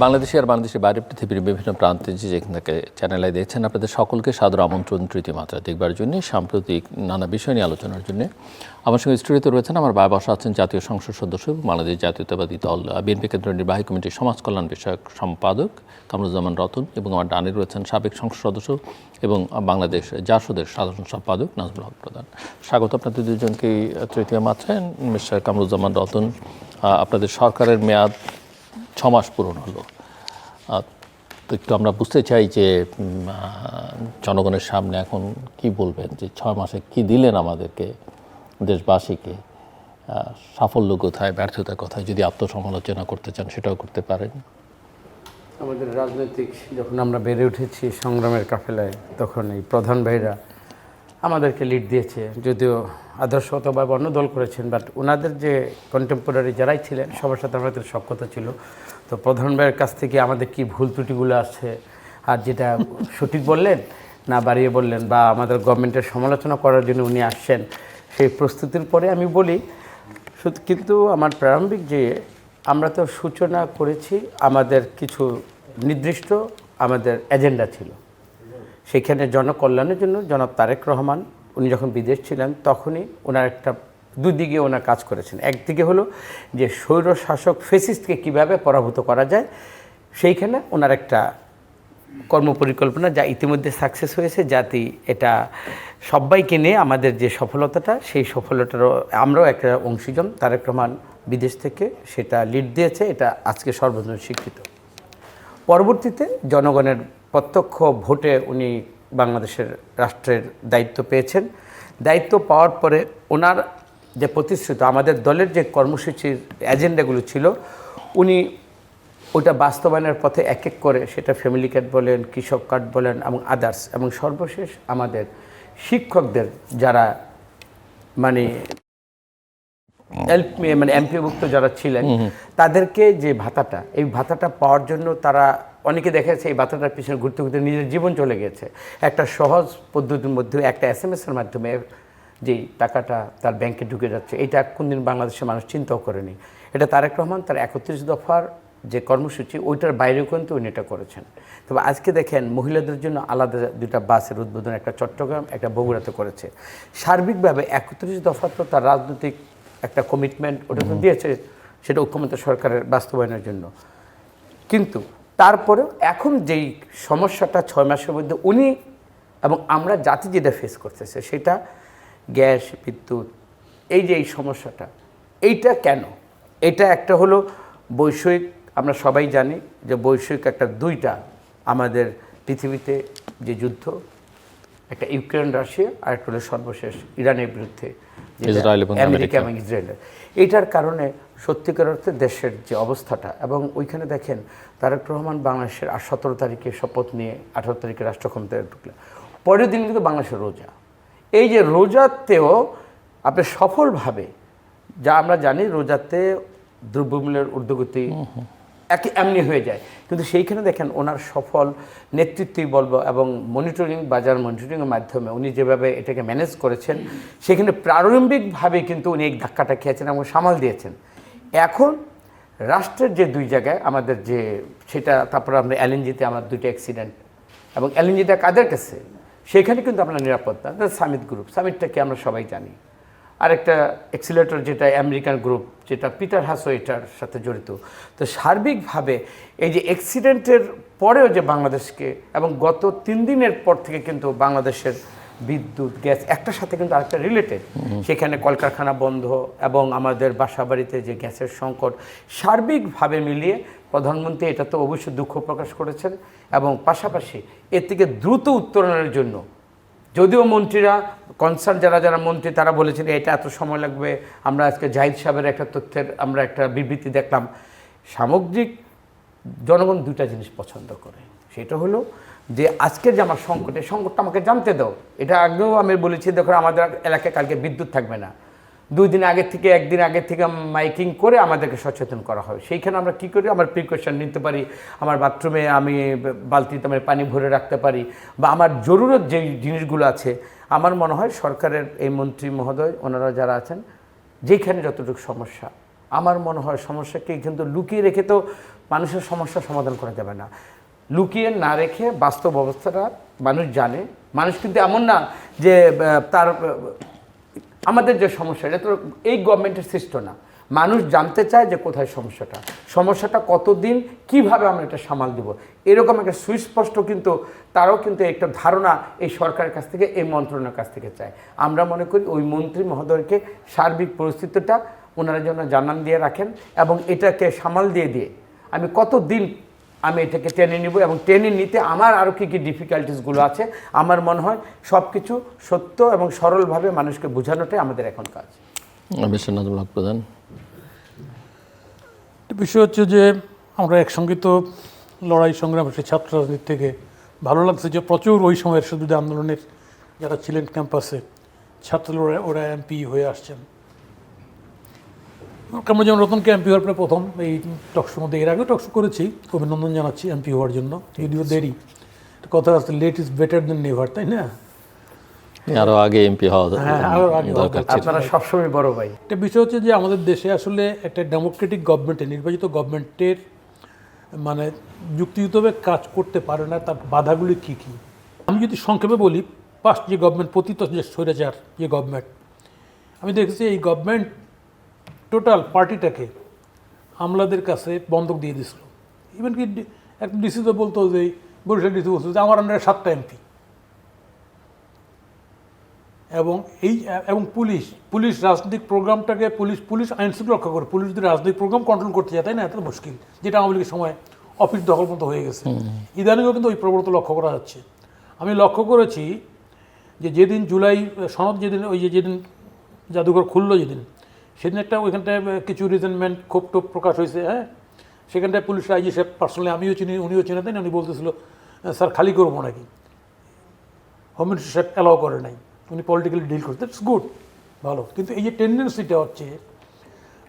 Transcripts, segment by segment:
বাংলাদেশে আর বাংলাদেশের বাইরে পৃথিবীর বিভিন্ন প্রান্তে যেখান থেকে চ্যানেলে দেখছেন আপনাদের সকলকে সাদর আমন্ত্রণ তৃতীয় মাত্রা দেখবার জন্য সাম্প্রতিক নানা বিষয় নিয়ে আলোচনার জন্য আমার সঙ্গে স্টুডিওতে রয়েছেন আমার বাবা বসা আছেন জাতীয় সংসদ সদস্য বাংলাদেশ জাতীয়তাবাদী দল বিএনপি কেন্দ্রীয় নির্বাহী কমিটির সমাজ কল্যাণ বিষয়ক সম্পাদক কামরুজ্জামান রতন এবং আমার ডানে রয়েছেন সাবেক সংসদ সদস্য এবং বাংলাদেশ জাসদের সাধারণ সম্পাদক নাজমুল হক প্রধান। স্বাগত আপনাদের দুজনকেই তৃতীয় মাত্রায়। মিস্টার কামরুজ্জামান রতন, আপনাদের সরকারের মেয়াদ 6 মাস পূরণ হলো, তো একটু আমরা বুঝতে চাই যে জনগণের সামনে এখন কি বলবেন, যে 6 মাসে কি দিলেন আমাদেরকে, দেশবাসীকে, সাফল্য কোথায়, ব্যর্থতা কোথায়, যদি আত্মসমালোচনা করতে চান সেটাও করতে পারেন। আমাদের রাজনৈতিক যখন আমরা বেড়ে উঠেছি সংগ্রামের কাফেলায়, তখন এই প্রধান ভাইরা আমাদেরকে লিড দিয়েছে, যদিও আদর্শগতভাবে অন্য দল করেছেন, বাট ওনাদের যে কন্টেম্পোরারি যারাই ছিলেন সবার সাথে আমাদের সখ্যতা ছিল। তো প্রধান ভাইয়ের কাছ থেকে আমাদের কি ভুল ত্রুটিগুলো আছে, আর যেটা সঠিক বললেন না বাড়িয়ে বললেন, বা আমাদের গভর্নমেন্টের সমালোচনা করার জন্য উনি আসছেন, সেই প্রস্তুতির পরে আমি বলি কিন্তু আমার প্রারম্ভিক যে আমরা তো সূচনা করেছি, আমাদের কিছু নির্দিষ্ট আমাদের এজেন্ডা ছিল। সেখানে জনকল্যাণের জন্য জনাব তারেক রহমান উনি যখন বিদেশ ছিলেন তখনই ওনার একটা দুদিকে ওনার কাজ করেছেন। একদিকে হলো যে স্বৈর শাসক ফেসিস্টকে কীভাবে পরাভূত করা যায়, সেইখানে ওনার একটা কর্মপরিকল্পনা যা ইতিমধ্যে সাকসেস হয়েছে, যাতে এটা সবাইকে নিয়ে আমাদের যে সফলতাটা, সেই সফলতারও আমরাও একটা অংশীজন। তারেক রহমান বিদেশ থেকে সেটা লিড দিয়েছে, এটা আজকে সর্বজন স্বীকৃত। পরবর্তীতে জনগণের প্রত্যক্ষ ভোটে উনি বাংলাদেশের রাষ্ট্রের দায়িত্ব পেয়েছেন। দায়িত্ব পাওয়ার পরে ওনার যে প্রতিশ্রুত আমাদের দলের যে কর্মসূচির এজেন্ডাগুলো ছিল, উনি ওটা বাস্তবায়নের পথে এক এক করে, সেটা ফ্যামিলি কার্ড বলেন, কৃষক কার্ড বলেন এবং আদার্স, এবং সর্বশেষ আমাদের শিক্ষকদের যারা মানে এমপিভুক্ত যারা ছিলেন তাদেরকে যে ভাতাটা, এই ভাতাটা পাওয়ার জন্য তারা অনেকে দেখেছে এই ভাতাটার পিছনে ঘুরতে ঘুরতে নিজের জীবন চলে গেছে। একটা সহজ পদ্ধতির মধ্যে একটা SMS-এর মাধ্যমে যে টাকাটা তার ব্যাংকে ঢুকে যাচ্ছে, এটা কোনদিন বাংলাদেশের মানুষ চিন্তাও করেনি। এটা তারেক রহমান তার 31 দফার যে কর্মসূচি ওইটার বাইরেও কিন্তু উনি এটা করেছেন। তবে আজকে দেখেন মহিলাদের জন্য আলাদা 2টা বাসের উদ্বোধন, একটা চট্টগ্রাম, একটা বগুড়াতে করেছে। সার্বিকভাবে 31 দফা তো তার রাজনৈতিক একটা কমিটমেন্ট ওটা তো দিয়েছে, সেটা ঐক্যমত্য সরকারের বাস্তবায়নের জন্য। কিন্তু তারপরেও এখন যেই সমস্যাটা 6 মাসের মধ্যে উনি এবং আমরা জাতি যেটা ফেস করতেছে, সেটা গ্যাস, বিদ্যুৎ, এই যে এই সমস্যাটা, এইটা কেন? এটা একটা হলো বৈষয়িক, আমরা সবাই জানি যে বৈষয়িক একটা 2টা আমাদের পৃথিবীতে যে যুদ্ধ, একটা ইউক্রেন রাশিয়া, আর একটা হলো সর্বশেষ ইরানের বিরুদ্ধে আমেরিকা এবং ইসরায়েলের। এইটার কারণে সত্যিকার অর্থে দেশের যে অবস্থাটা, এবং ওইখানে দেখেন তারেক রহমান বাংলাদেশের 17 তারিখে শপথ নিয়ে 18 তারিখে রাষ্ট্র ক্ষমতায় ঢুকলেন, পরের দিন কিন্তু বাংলাদেশের রোজা। এই যে রোজাতেও আপনি সফলভাবে, যা আমরা জানি রোজাতে দ্রব্যমূল্যের ঊর্ধ্বগতি এমনি হয়ে যায়, কিন্তু সেইখানে দেখেন ওনার সফল নেতৃত্বই বলবো এবং মনিটরিং, বাজার মনিটরিংয়ের মাধ্যমে উনি যেভাবে এটাকে ম্যানেজ করেছেন, সেখানে প্রারম্ভিকভাবে কিন্তু উনি এই ধাক্কাটা খেয়েছেন এবং সামাল দিয়েছেন। এখন রাষ্ট্রের যে 2 জায়গায় আমাদের যে সেটা, তারপরে আমরা LNG-তে আমার 2টা অ্যাক্সিডেন্ট, এবং LNG-টা কাদের কাছে, সেখানে কিন্তু আমরা নিরাপত্তা সামিট গ্রুপ, সামিটটাকে আমরা সবাই জানি। আরেকটা অ্যাক্সিলেটর যেটা আমেরিকান গ্রুপ, যেটা পিটার হাসো এটার সাথে জড়িত। তো সার্বিকভাবে এই যে অ্যাক্সিডেন্টের পরেও যে বাংলাদেশকে, এবং গত 3 দিনের পর থেকে কিন্তু বাংলাদেশের বিদ্যুৎ, গ্যাস একটার সাথে কিন্তু আরেকটা রিলেটেড, সেখানে কলকারখানা বন্ধ এবং আমাদের বাসাবাড়িতে যে গ্যাসের সংকট, সার্বিকভাবে মিলিয়ে প্রধানমন্ত্রী এটা তো অবশ্যই দুঃখ প্রকাশ করেছেন, এবং পাশাপাশি এর থেকে দ্রুত উত্তরণের জন্য, যদিও মন্ত্রীরা কনসার্ন যারা মন্ত্রী তারা বলেছেন এটা এত সময় লাগবে। আমরা আজকে জাহিদ সাহেবের একটা তথ্যের আমরা একটা বিবৃতি দেখলাম, সামগ্রিক জনগণ 2টা জিনিস পছন্দ করে, সেটা হলো যে আজকের যে আমার সংকট, এই সংকটটা আমাকে জানতে দাও। এটা আগেও আমি বলেছি, দেখো আমাদের এলাকায় কালকে বিদ্যুৎ থাকবে না, 2 দিন আগের থেকে 1 দিন আগের থেকে মাইকিং করে আমাদেরকে সচেতন করা হয়। সেইখানে আমরা কী করি, আমার প্রিকশন নিতে পারি, আমার বাথরুমে আমি বালতিতে আমি পানি ভরে রাখতে পারি, বা আমার জরুরত যে জিনিসগুলো আছে। আমার মনে হয় সরকারের এই মন্ত্রী মহোদয় ওনারা যারা আছেন, যেখানে যতটুকু সমস্যা, আমার মনে হয় সমস্যাকে কিন্তু লুকিয়ে রেখে তো মানুষের সমস্যার সমাধান করা যাবে না। লুকিয়ে না রেখে বাস্তব অবস্থাটা মানুষ জানে। মানুষ কিন্তু এমন না যে তার আমাদের যে সমস্যা এটা তো এই গভর্নমেন্টের সৃষ্ট না। মানুষ জানতে চায় যে কোথায় সমস্যাটা কতদিন কিভাবে আমরা এটা সামাল দিব, এরকম একটা সুস্পষ্ট কিন্তু তারও কিন্তু একটা ধারণা এই সরকারের কাছ থেকে, এই মন্ত্রণালয়ের কাছ থেকে চায়। আমরা মনে করি ওই মন্ত্রী মহোদয়কে সার্বিক পরিস্থিতিটা ওনারা যেন জানান দিয়ে রাখেন এবং এটাকে সামাল দিয়ে আমি কতদিন আমি এটাকে টেনে নিব এবং টেনে নিতে আমার আরও কী কী ডিফিকাল্টিসগুলো আছে আমার মনে হয় সব কিছু সত্য এবং সরলভাবে মানুষকে বোঝানোটাই আমাদের এখন কাজ। বিশ্বনাথ প্রধান, বিষয় হচ্ছে যে আমরা একসঙ্গে তো লড়াই সংগ্রাম সেই ছাত্র রাজনীতি থেকে ভালো লাগছে যে প্রচুর ওই সময়ের শুধু আন্দোলনের যারা ছিলেন ক্যাম্পাসে ছাত্ররা ওরা এমপি হয়ে আসছেন। আমরা যেমন রতনকে এমপি হওয়ার পরে প্রথম এই টকশোর মধ্যে এর আগেও টকশো করেছি, অভিনন্দন জানাচ্ছি এমপি হওয়ার জন্য, যদিও দেরি। কথা আছে late is better than never, তাই না? আরও আগে এমপি হওয়া দরকার ছিল। আপনারা সবসময় বড় ভাই। একটা বিষয় হচ্ছে যে আমাদের দেশে আসলে একটা ডেমোক্রেটিক গভর্নমেন্টে, নির্বাচিত গভর্নমেন্টের মানে যুক্তিযুক্তভাবে কাজ করতে পারে না, তার বাধাগুলি কী কী আমি যদি সংক্ষেপে বলি। পাস্ট যে গভর্নমেন্ট, পতিত যে স্বৈরাচার যে গভর্নমেন্ট, আমি দেখেছি এই গভর্নমেন্ট টোটাল পার্টিটাকে আমলাদের কাছে বন্ধক দিয়ে দিছিল। ইভেন কি একটা ডিসি তো বলতো যে বরিশাল ডিসি বলতো যে আমার আন্ডারে 7টা এমপি, এবং পুলিশ রাজনৈতিক প্রোগ্রামটাকে পুলিশ আইন শৃঙ্খলা রক্ষা করে। পুলিশ যদি রাজনৈতিক প্রোগ্রাম কন্ট্রোল করতে যায়, তাই না, এত মুশকিল, যেটা আওয়ামী লীগের সময় অফিস দখল মতো হয়ে গেছে। ইদানিংও কিন্তু ওই প্রবণতা লক্ষ্য করা যাচ্ছে। আমি লক্ষ্য করেছি যে যেদিন জুলাই সনদ, যেদিন জাদুঘর খুললো, সেদিন একটা ওইখানটায় কিছু রিজেনমেন্ট ক্ষোভ টোপ প্রকাশ হয়েছে। হ্যাঁ, সেখানটায় পুলিশ আইজি সাহেব পার্সোনালি, আমিও চিনি উনিও চিনে, তাই না, উনি বলতেছিল স্যার খালি করবো নাকি, হোম মিনিস্টার সাহেব অ্যালাউ করে নাই, উনি পলিটিক্যালি ডিল করতে, ইটস গুড, ভালো। কিন্তু এই যে টেন্ডেন্সিটা হচ্ছে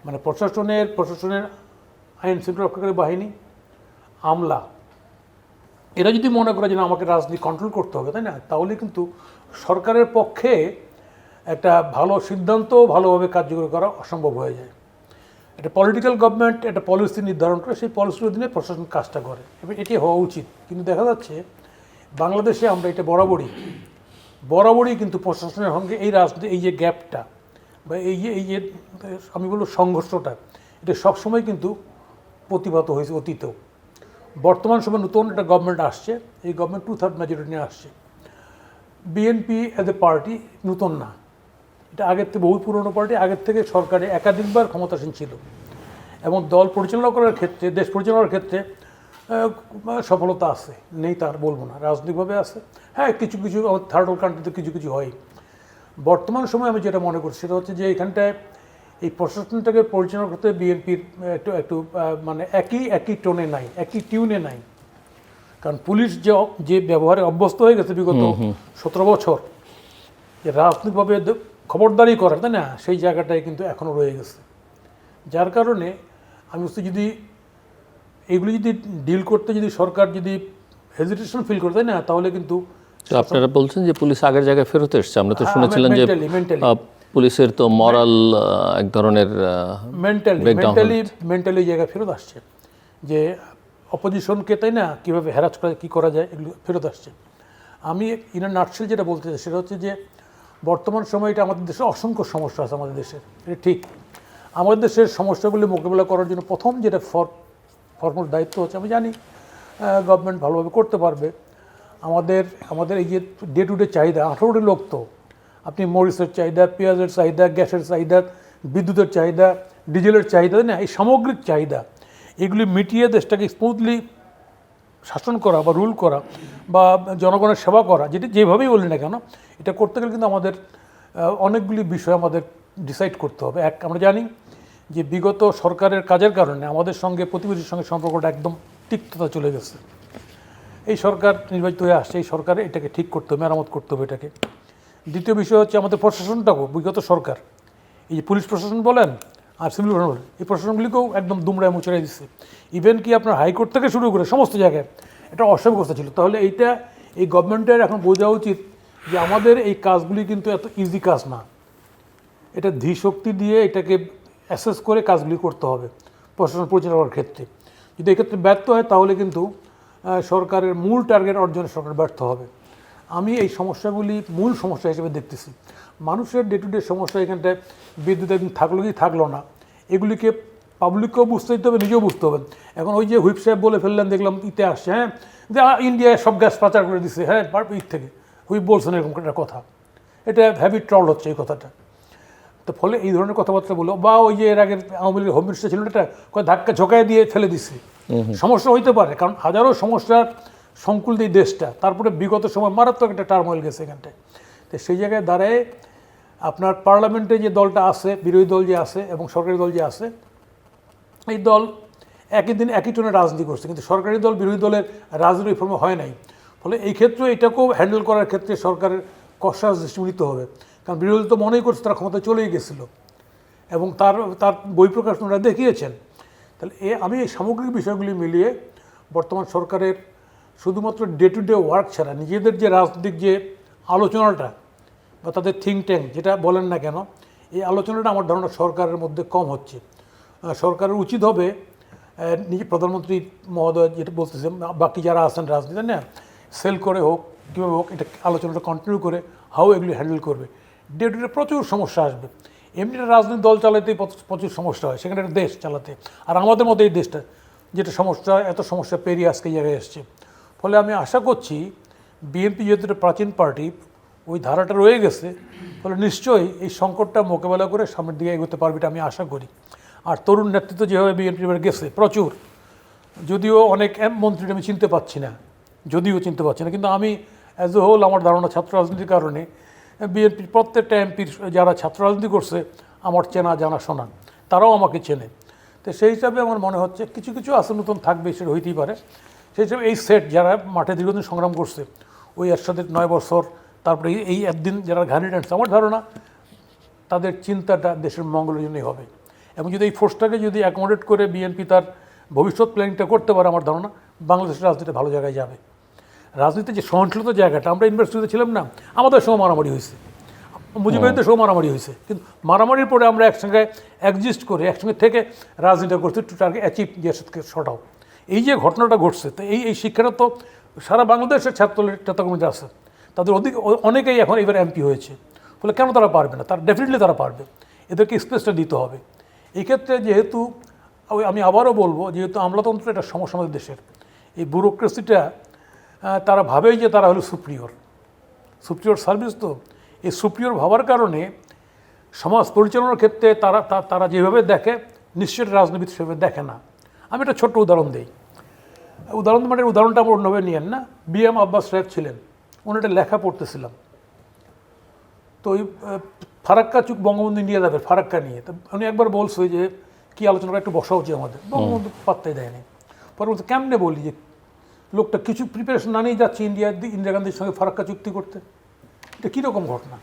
মানে প্রশাসনের আইন শৃঙ্খলা রক্ষাকারী বাহিনী, আমলা, এরা যদি মনে করে যে আমাকে রাজনীতি কন্ট্রোল করতে হবে, তাই না, তাহলে কিন্তু সরকারের পক্ষে একটা ভালো সিদ্ধান্ত ভালোভাবে কার্যকর করা অসম্ভব হয়ে যায়। একটা পলিটিক্যাল গভর্নমেন্ট একটা পলিসি নির্ধারণ করে, সেই পলিসির অধীনে প্রশাসন কাজটা করে, এবং এটি হওয়া উচিত। কিন্তু দেখা যাচ্ছে বাংলাদেশে আমরা এটা বরাবরই কিন্তু প্রশাসনের সঙ্গে এই রাজনীতি, এই যে গ্যাপটা বা এই যে আমি বলবো সংঘর্ষটা, এটা সবসময় কিন্তু প্রতিভাত হয়েছে অতীতেও। বর্তমান সময় নতুন একটা গভর্নমেন্ট আসছে, এই গভর্নমেন্ট 2/3 মেজরিটি নিয়ে আসছে। বিএনপি অ্যাজ এ পার্টি নতুন না, এটা আগের থেকে বহু পুরনো পার্টি, আগের থেকে সরকারে একাধিকবার ক্ষমতাসীন ছিল, এবং দল পরিচালনা করার ক্ষেত্রে, দেশ পরিচালনার ক্ষেত্রে সফলতা আছে, নেই তার বলবো না, রাজনৈতিকভাবে আছে। হ্যাঁ, কিছু থার্ড ওয়ার্ল্ড কান্ট্রিতে কিছু হয়। বর্তমান সময় আমি যেটা মনে করছি সেটা হচ্ছে যে এখানটায় এই প্রশাসনটাকে পরিচালনা করতে বিএনপির একটু মানে একই টোনে নাই, একই টিউনে নাই। কারণ পুলিশ যে ব্যবহারে অভ্যস্ত হয়ে গেছে বিগত 17 বছর, যে রাজনৈতিকভাবে খবরদারি করার, তাই না, সেই জায়গাটায় কিন্তু এখনও রয়ে গেছে। যার কারণে আমি বলছি যদি এইগুলি যদি ডিল করতে যদি সরকার যদি হেজিটেশন ফিল করে, তাই না, তাহলে কিন্তু আপনারা বলছেন যে পুলিশ আগের জায়গায় ফেরত এসছে। আমরা তো শুনেছিলাম যে পুলিশের তো মরাল এক ধরনের মেন্টালি জায়গায় ফেরত আসছে, যে অপোজিশনকে, তাই না, কীভাবে হ্যারাস করা, কী করা যায়, এগুলো ফেরত আসছে। আমি ইন আ নাটশেল যেটা বলতে চাই সেটা হচ্ছে যে বর্তমান সময়টা আমাদের দেশে অসংখ্য সমস্যা আছে আমাদের দেশের, এটা ঠিক। আমাদের দেশের সমস্যাগুলি মোকাবিলা করার জন্য প্রথম যেটা ফরমোস্ট দায়িত্ব হচ্ছে, আমি জানি গভর্নমেন্ট ভালোভাবে করতে পারবে, আমাদের এই যে ডে টু ডে চাহিদা, 18 লোক তো, আপনি মরিচের চাহিদা, পেঁয়াজের চাহিদা, গ্যাসের চাহিদা, বিদ্যুতের চাহিদা, ডিজেলের চাহিদা, না, এই সামগ্রিক চাহিদা, এগুলি মিটিয়ে দেশটাকে স্মুথলি শাসন করা বা রুল করা বা জনগণের সেবা করা, যেভাবেই বলি না কেন, এটা করতে গেলে কিন্তু আমাদের অনেকগুলি বিষয় আমাদের ডিসাইড করতে হবে। এক, আমরা জানি যে বিগত সরকারের কাজের কারণে আমাদের সঙ্গে প্রতিবেশীর সঙ্গে সম্পর্কটা একদম তিক্ততা চলে গেছে। এই সরকার নির্বাচিত হয়ে আসছে, এই সরকারে এটাকে ঠিক করতে হবে, মেরামত করতে হবে এটাকে। দ্বিতীয় বিষয় হচ্ছে আমাদের প্রশাসনটাকেও, বিগত সরকার, এই যে পুলিশ প্রশাসন বলেন আর সিভিল প্রশাসন বলেন, এই প্রশাসনগুলিকেও একদম দুমড়ায় মুচড়াই দিচ্ছে। ইভেন কি আপনার হাইকোর্ট থেকে শুরু করে সমস্ত জায়গায় এটা অস্বাভাবিকতা ছিল। তাহলে এই গভর্নমেন্টের এখন বোঝা উচিত যে আমাদের এই কাজগুলি কিন্তু এত ইজি কাজ না, এটা ধীশক্তি দিয়ে এটাকে অ্যাসেস করে কাজগুলি করতে হবে প্রশাসন পরিচালনার ক্ষেত্রে। যদি এক্ষেত্রে ব্যর্থ হয় তাহলে কিন্তু সরকারের মূল টার্গেট অর্জনে সরকার ব্যর্থ হবে। আমি এই সমস্যাগুলি মূল সমস্যা হিসেবে দেখতেছি। মানুষের ডে টু ডে সমস্যা এখানটায় বিদ্যুৎ একদিন থাকলো কি থাকলো না, এগুলিকে পাবলিককেও বুঝতে দিতে হবে, নিজেও বুঝতে হবে। এখন ওই যে হুইপ সাহেব বলে ফেললেন, দেখলাম ইতে আসছে, হ্যাঁ, যে ইন্ডিয়ায় সব গ্যাস পাচার করে দিচ্ছে, হ্যাঁ ঈদ থেকে হুইপ বলছেন এরকম একটা কথা, এটা হ্যাবিট ট্রল হচ্ছে এই কথাটা। তো ফলে এই ধরনের কথাবার্তা বলো, বা ওই যে এর আগের আওয়ামী লীগের হোম মিনিস্টার ছিল এটা ধাক্কা ঝোঁকায় দিয়ে ফেলে দিচ্ছে, সমস্যা হইতে পারে, কারণ হাজারো সমস্যার সংকুল এই দেশটা। তারপরে বিগত সময় মারাত্মক একটা টার্মোয়েল গেছে এখানটায়। তো সেই জায়গায় দাঁড়ায় আপনার পার্লামেন্টে যে দলটা আছে, বিরোধী দল যে আছে এবং সরকারি দল যে আছে, এই দল একই দিন একই টোনে রাজনীতি করছে, কিন্তু সরকারি দল বিরোধী দলের রাজনৈতিক ফর্মে হয় নাই। ফলে এই ক্ষেত্রে এটাকেও হ্যান্ডেল করার ক্ষেত্রে সরকারের কষাস দৃষ্টি নিতে হবে, কারণ বিরোধী তো মনেই করছে তারা ক্ষমতা চলেই গেছিলো এবং তার বই প্রকাশ ওনারা দেখিয়েছেন। তাহলে আমি এই সামগ্রিক বিষয়গুলি মিলিয়ে বর্তমান সরকারের শুধুমাত্র ডে টু ডে ওয়ার্ক ছাড়া নিজেদের যে রাজনৈতিক যে আলোচনাটা বা তাদের থিঙ্ক ট্যাঙ্ক যেটা বলেন না কেন, এই আলোচনাটা আমার ধারণা সরকারের মধ্যে কম হচ্ছে। সরকারের উচিত হবে নিজে প্রধানমন্ত্রী মহোদয় যেটা বলতেছে, বাকি যারা আছেন রাজনীতি না, সেল করে হোক কীভাবে হোক, এটা আলোচনাটা কন্টিনিউ করে হাউ এগুলি হ্যান্ডেল করবে। ডে টু ডে প্রচুর সমস্যা আসবে। এমনিটা রাজনৈতিক দল চালাতেই প্রচুর সমস্যা হয়, সেখানে একটা দেশ চালাতে, আর আমাদের মধ্যে এই দেশটা যেটা সমস্যা, এত সমস্যা পেরিয়ে আজকে এই জায়গায় এসছে। ফলে আমি আশা করছি বিএনপি যেহেতু একটা প্রাচীন পার্টি, ওই ধারাটা রয়ে গেছে, ফলে নিশ্চয়ই এই সংকটটা মোকাবেলা করে সামনের দিকে এগোতে পারবে, এটা আমি আশা করি। আর তরুণ নেতৃত্ব যেভাবে বিএনপি এবার গেছে প্রচুর, যদিও অনেক মন্ত্রী আমি চিনতে পারছি না, কিন্তু আমি অ্যাজ এ হোল আমার ধারণা ছাত্র রাজনীতির কারণে বিএনপির প্রত্যেকটা এমপির যারা ছাত্র রাজনীতি করছে আমার চেনা জানা শোনা, তারাও আমাকে চেনে। তো সেই হিসাবে আমার মনে হচ্ছে কিছু কিছু আছে নতুন থাকবে, সেটা হইতেই পারে। সেই হিসাবে এই সেট যারা মাঠে দীর্ঘদিন সংগ্রাম করছে, ওই একসাথে 9 বছর, তারপরে এই একদিন যারা ঘানি টানছে, আমার ধারণা তাদের চিন্তাটা দেশের মঙ্গলের জন্যই হবে। এবং যদি এই ফোর্সটাকে যদি অ্যাকোমোডেট করে বিএনপি তার ভবিষ্যৎ প্ল্যানিংটা করতে পারে, আমার ধারণা বাংলাদেশের রাজনীতি ভালো জায়গায় যাবে। রাজনীতির যে সহনশীলতা জায়গাটা, আমরা ইউনিভার্সিটিতে ছিলাম না, আমাদের সময় মারামারি হয়েছে, মুজিববাহিনীতে সময় মারামারি হয়েছে, কিন্তু মারামারির পরে আমরা একসঙ্গে অ্যাডজাস্ট করে একসঙ্গে থেকে রাজনীতি করছি টু টার্গেট অ্যাচিভ দেশকে সটাও। এই যে ঘটনাটা ঘটছে, তো এই শিক্ষাটা তো সারা বাংলাদেশের নেতাকর্মীরা আছে, তাদের অনেকেই এখন এবার এমপি হয়েছে। ফলে কেন তারা পারবে না? তারা ডেফিনেটলি তারা পারবে, এদেরকে স্পেসটা দিতে হবে। এই ক্ষেত্রে যেহেতু আমি আবারও বলবো, যেহেতু আমলাতন্ত্র একটা সমস্যা আমাদের দেশের, এই ব্যুরোক্রেসিটা তারা ভাবেই যে তারা হলো সুপ্রিয়র সার্ভিস। তো এই সুপ্রিয়র ভাবার কারণে সমাজ পরিচালনার ক্ষেত্রে তারা যেভাবে দেখে, নিশ্চয়ই রাজনীতি সেভাবে দেখে না। আমি একটা ছোট্ট উদাহরণ দিই। উদাহরণটা আমার অন্যভাবে নিয়েন না। BM আব্বাস সাহেব ছিলেন, উনি একটা লেখা পড়তেছিলাম, তো ওই ফারাক্কা চুক বঙ্গবন্ধু ইন্ডিয়া যাবে ফারাক্কা নিয়ে। তো উনি একবার বলছে যে কী আলোচনা একটু বসা হচ্ছে আমাদের, বঙ্গবন্ধু পাত্তাই দেয়নি। পরে বলছে কেমনে বলি যে লোকটা কিছু প্রিপারেশন না নিয়ে যাচ্ছে ইন্দিরা গান্ধীর সঙ্গে ফারাক্কা চুক্তি করতে, এটা কীরকম ঘটনা?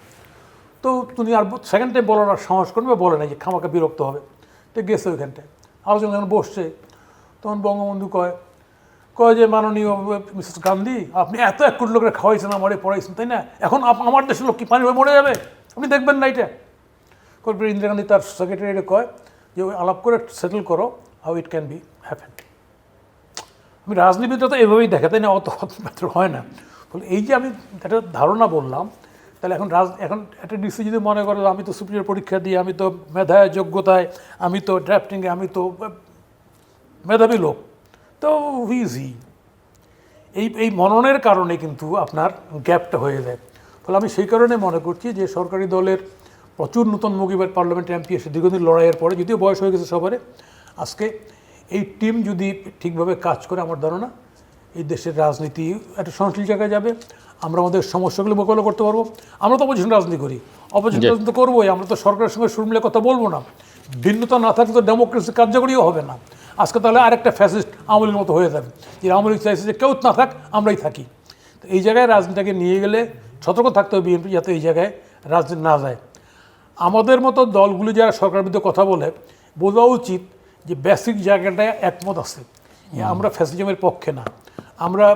তো তুমি আর সেকেন্ড টাইম বলার আর সাহস করবে, বলে না যে খামাকা বিরক্ত হবে। তো গেছে ওইখানটায় আলোচনা যখন বসছে, তখন বঙ্গবন্ধু কয় যে মাননীয় মিসেস গান্ধী, আপনি এত 1 কোটি লোকের খাওয়াইছেন, আমারে পড়াইছেন, তাই না? এখন আমার দেশের লোক কি পানি হয়ে মরে যাবে? আপনি দেখবেন না এটা? ইন্দিরা গান্ধী তার সেক্রেটারিকে কয় যে ওই আলাপ করে সেটেল করো how it can be happen. আমি রাজনীতিটা তো এভাবেই দেখে, তাই না? অত মাত্র হয় না। ফলে এই যে আমি একটা ধারণা বললাম, তাহলে এখন একটা ডিসি যদি মনে করে আমি তো সুপ্রিয়র পরীক্ষা দিয়ে, আমি তো মেধায় যোগ্যতায়, আমি তো ড্রাফটিংয়ে, আমি তো মেধাবী লোক, তো ইজি এই মননের কারণে কিন্তু আপনার গ্যাপটা হয়ে যায়। ফলে আমি সেই কারণে মনে করছি যে সরকারি দলের প্রচুর নতুন মুখ এবার পার্লামেন্টে এমপি এসে দীর্ঘদিন লড়াইয়ের পরে, যদিও বয়স হয়ে গেছে সবারই, আজকে এই টিম যদি ঠিকভাবে কাজ করে, আমার ধারণা এই দেশের রাজনীতি একটা সহনশীল জায়গায় যাবে। আমরা আমাদের সমস্যাগুলো মোকাবিলা করতে পারবো। আমরা তো অপোজিশন রাজনীতি করি, অপোজিশন রাজনীতি করবোই, আমরা তো সরকারের সঙ্গে সুর মিলে কথা বলবো না। ভিন্নতা না থাকলে তো ডেমোক্রেসি কার্যকরীও হবে না। আজকে তাহলে আরেকটা ফ্যাসিস্ট আওয়ামী লীগের মতো হয়ে যাবে, যে আওয়ামী লীগ চাইছে যে কেউ না থাক, আমরাই থাকি। তো এই জায়গায় রাজনীতিটাকে নিয়ে গেলে সতর্ক থাকতে হবে বিএনপি, যাতে এই জায়গায় রাজনীতি না যায়। আমাদের মতো দলগুলি যারা সরকারের বিরুদ্ধে কথা বলে, বোঝা উচিত যে বেসিক জায়গাটায় একমত আছে, আমরা ফ্যাসিজমের পক্ষে না, আমরা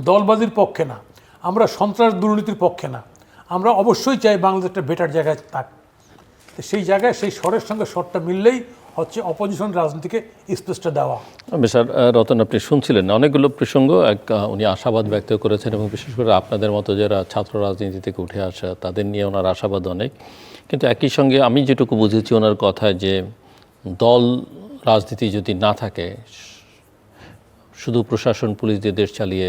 দলবাজির পক্ষে না, আমরা সন্ত্রাস দুর্নীতির পক্ষে না, আমরা অবশ্যই চাই বাংলাদেশ একটা বেটার জায়গায় থাক। সেই জায়গায় সেই স্বরের সঙ্গে স্বরটা মিললেই হচ্ছে অপোজিশন রাজনীতিকে স্পেসটা দেওয়া। স্যার রতন, আপনি শুনছিলেন অনেকগুলো প্রসঙ্গ উনি আশাবাদ ব্যক্ত করেছেন, এবং বিশেষ করে আপনাদের মতো যারা ছাত্র রাজনীতি থেকে উঠে আসা তাদের নিয়ে ওনার আশাবাদ অনেক। কিন্তু একই সঙ্গে আমি যেটুকু বুঝেছি ওনার কথায়, যে দল রাজনীতি যদি না থাকে, শুধু প্রশাসন পুলিশ দিয়ে দেশ চালিয়ে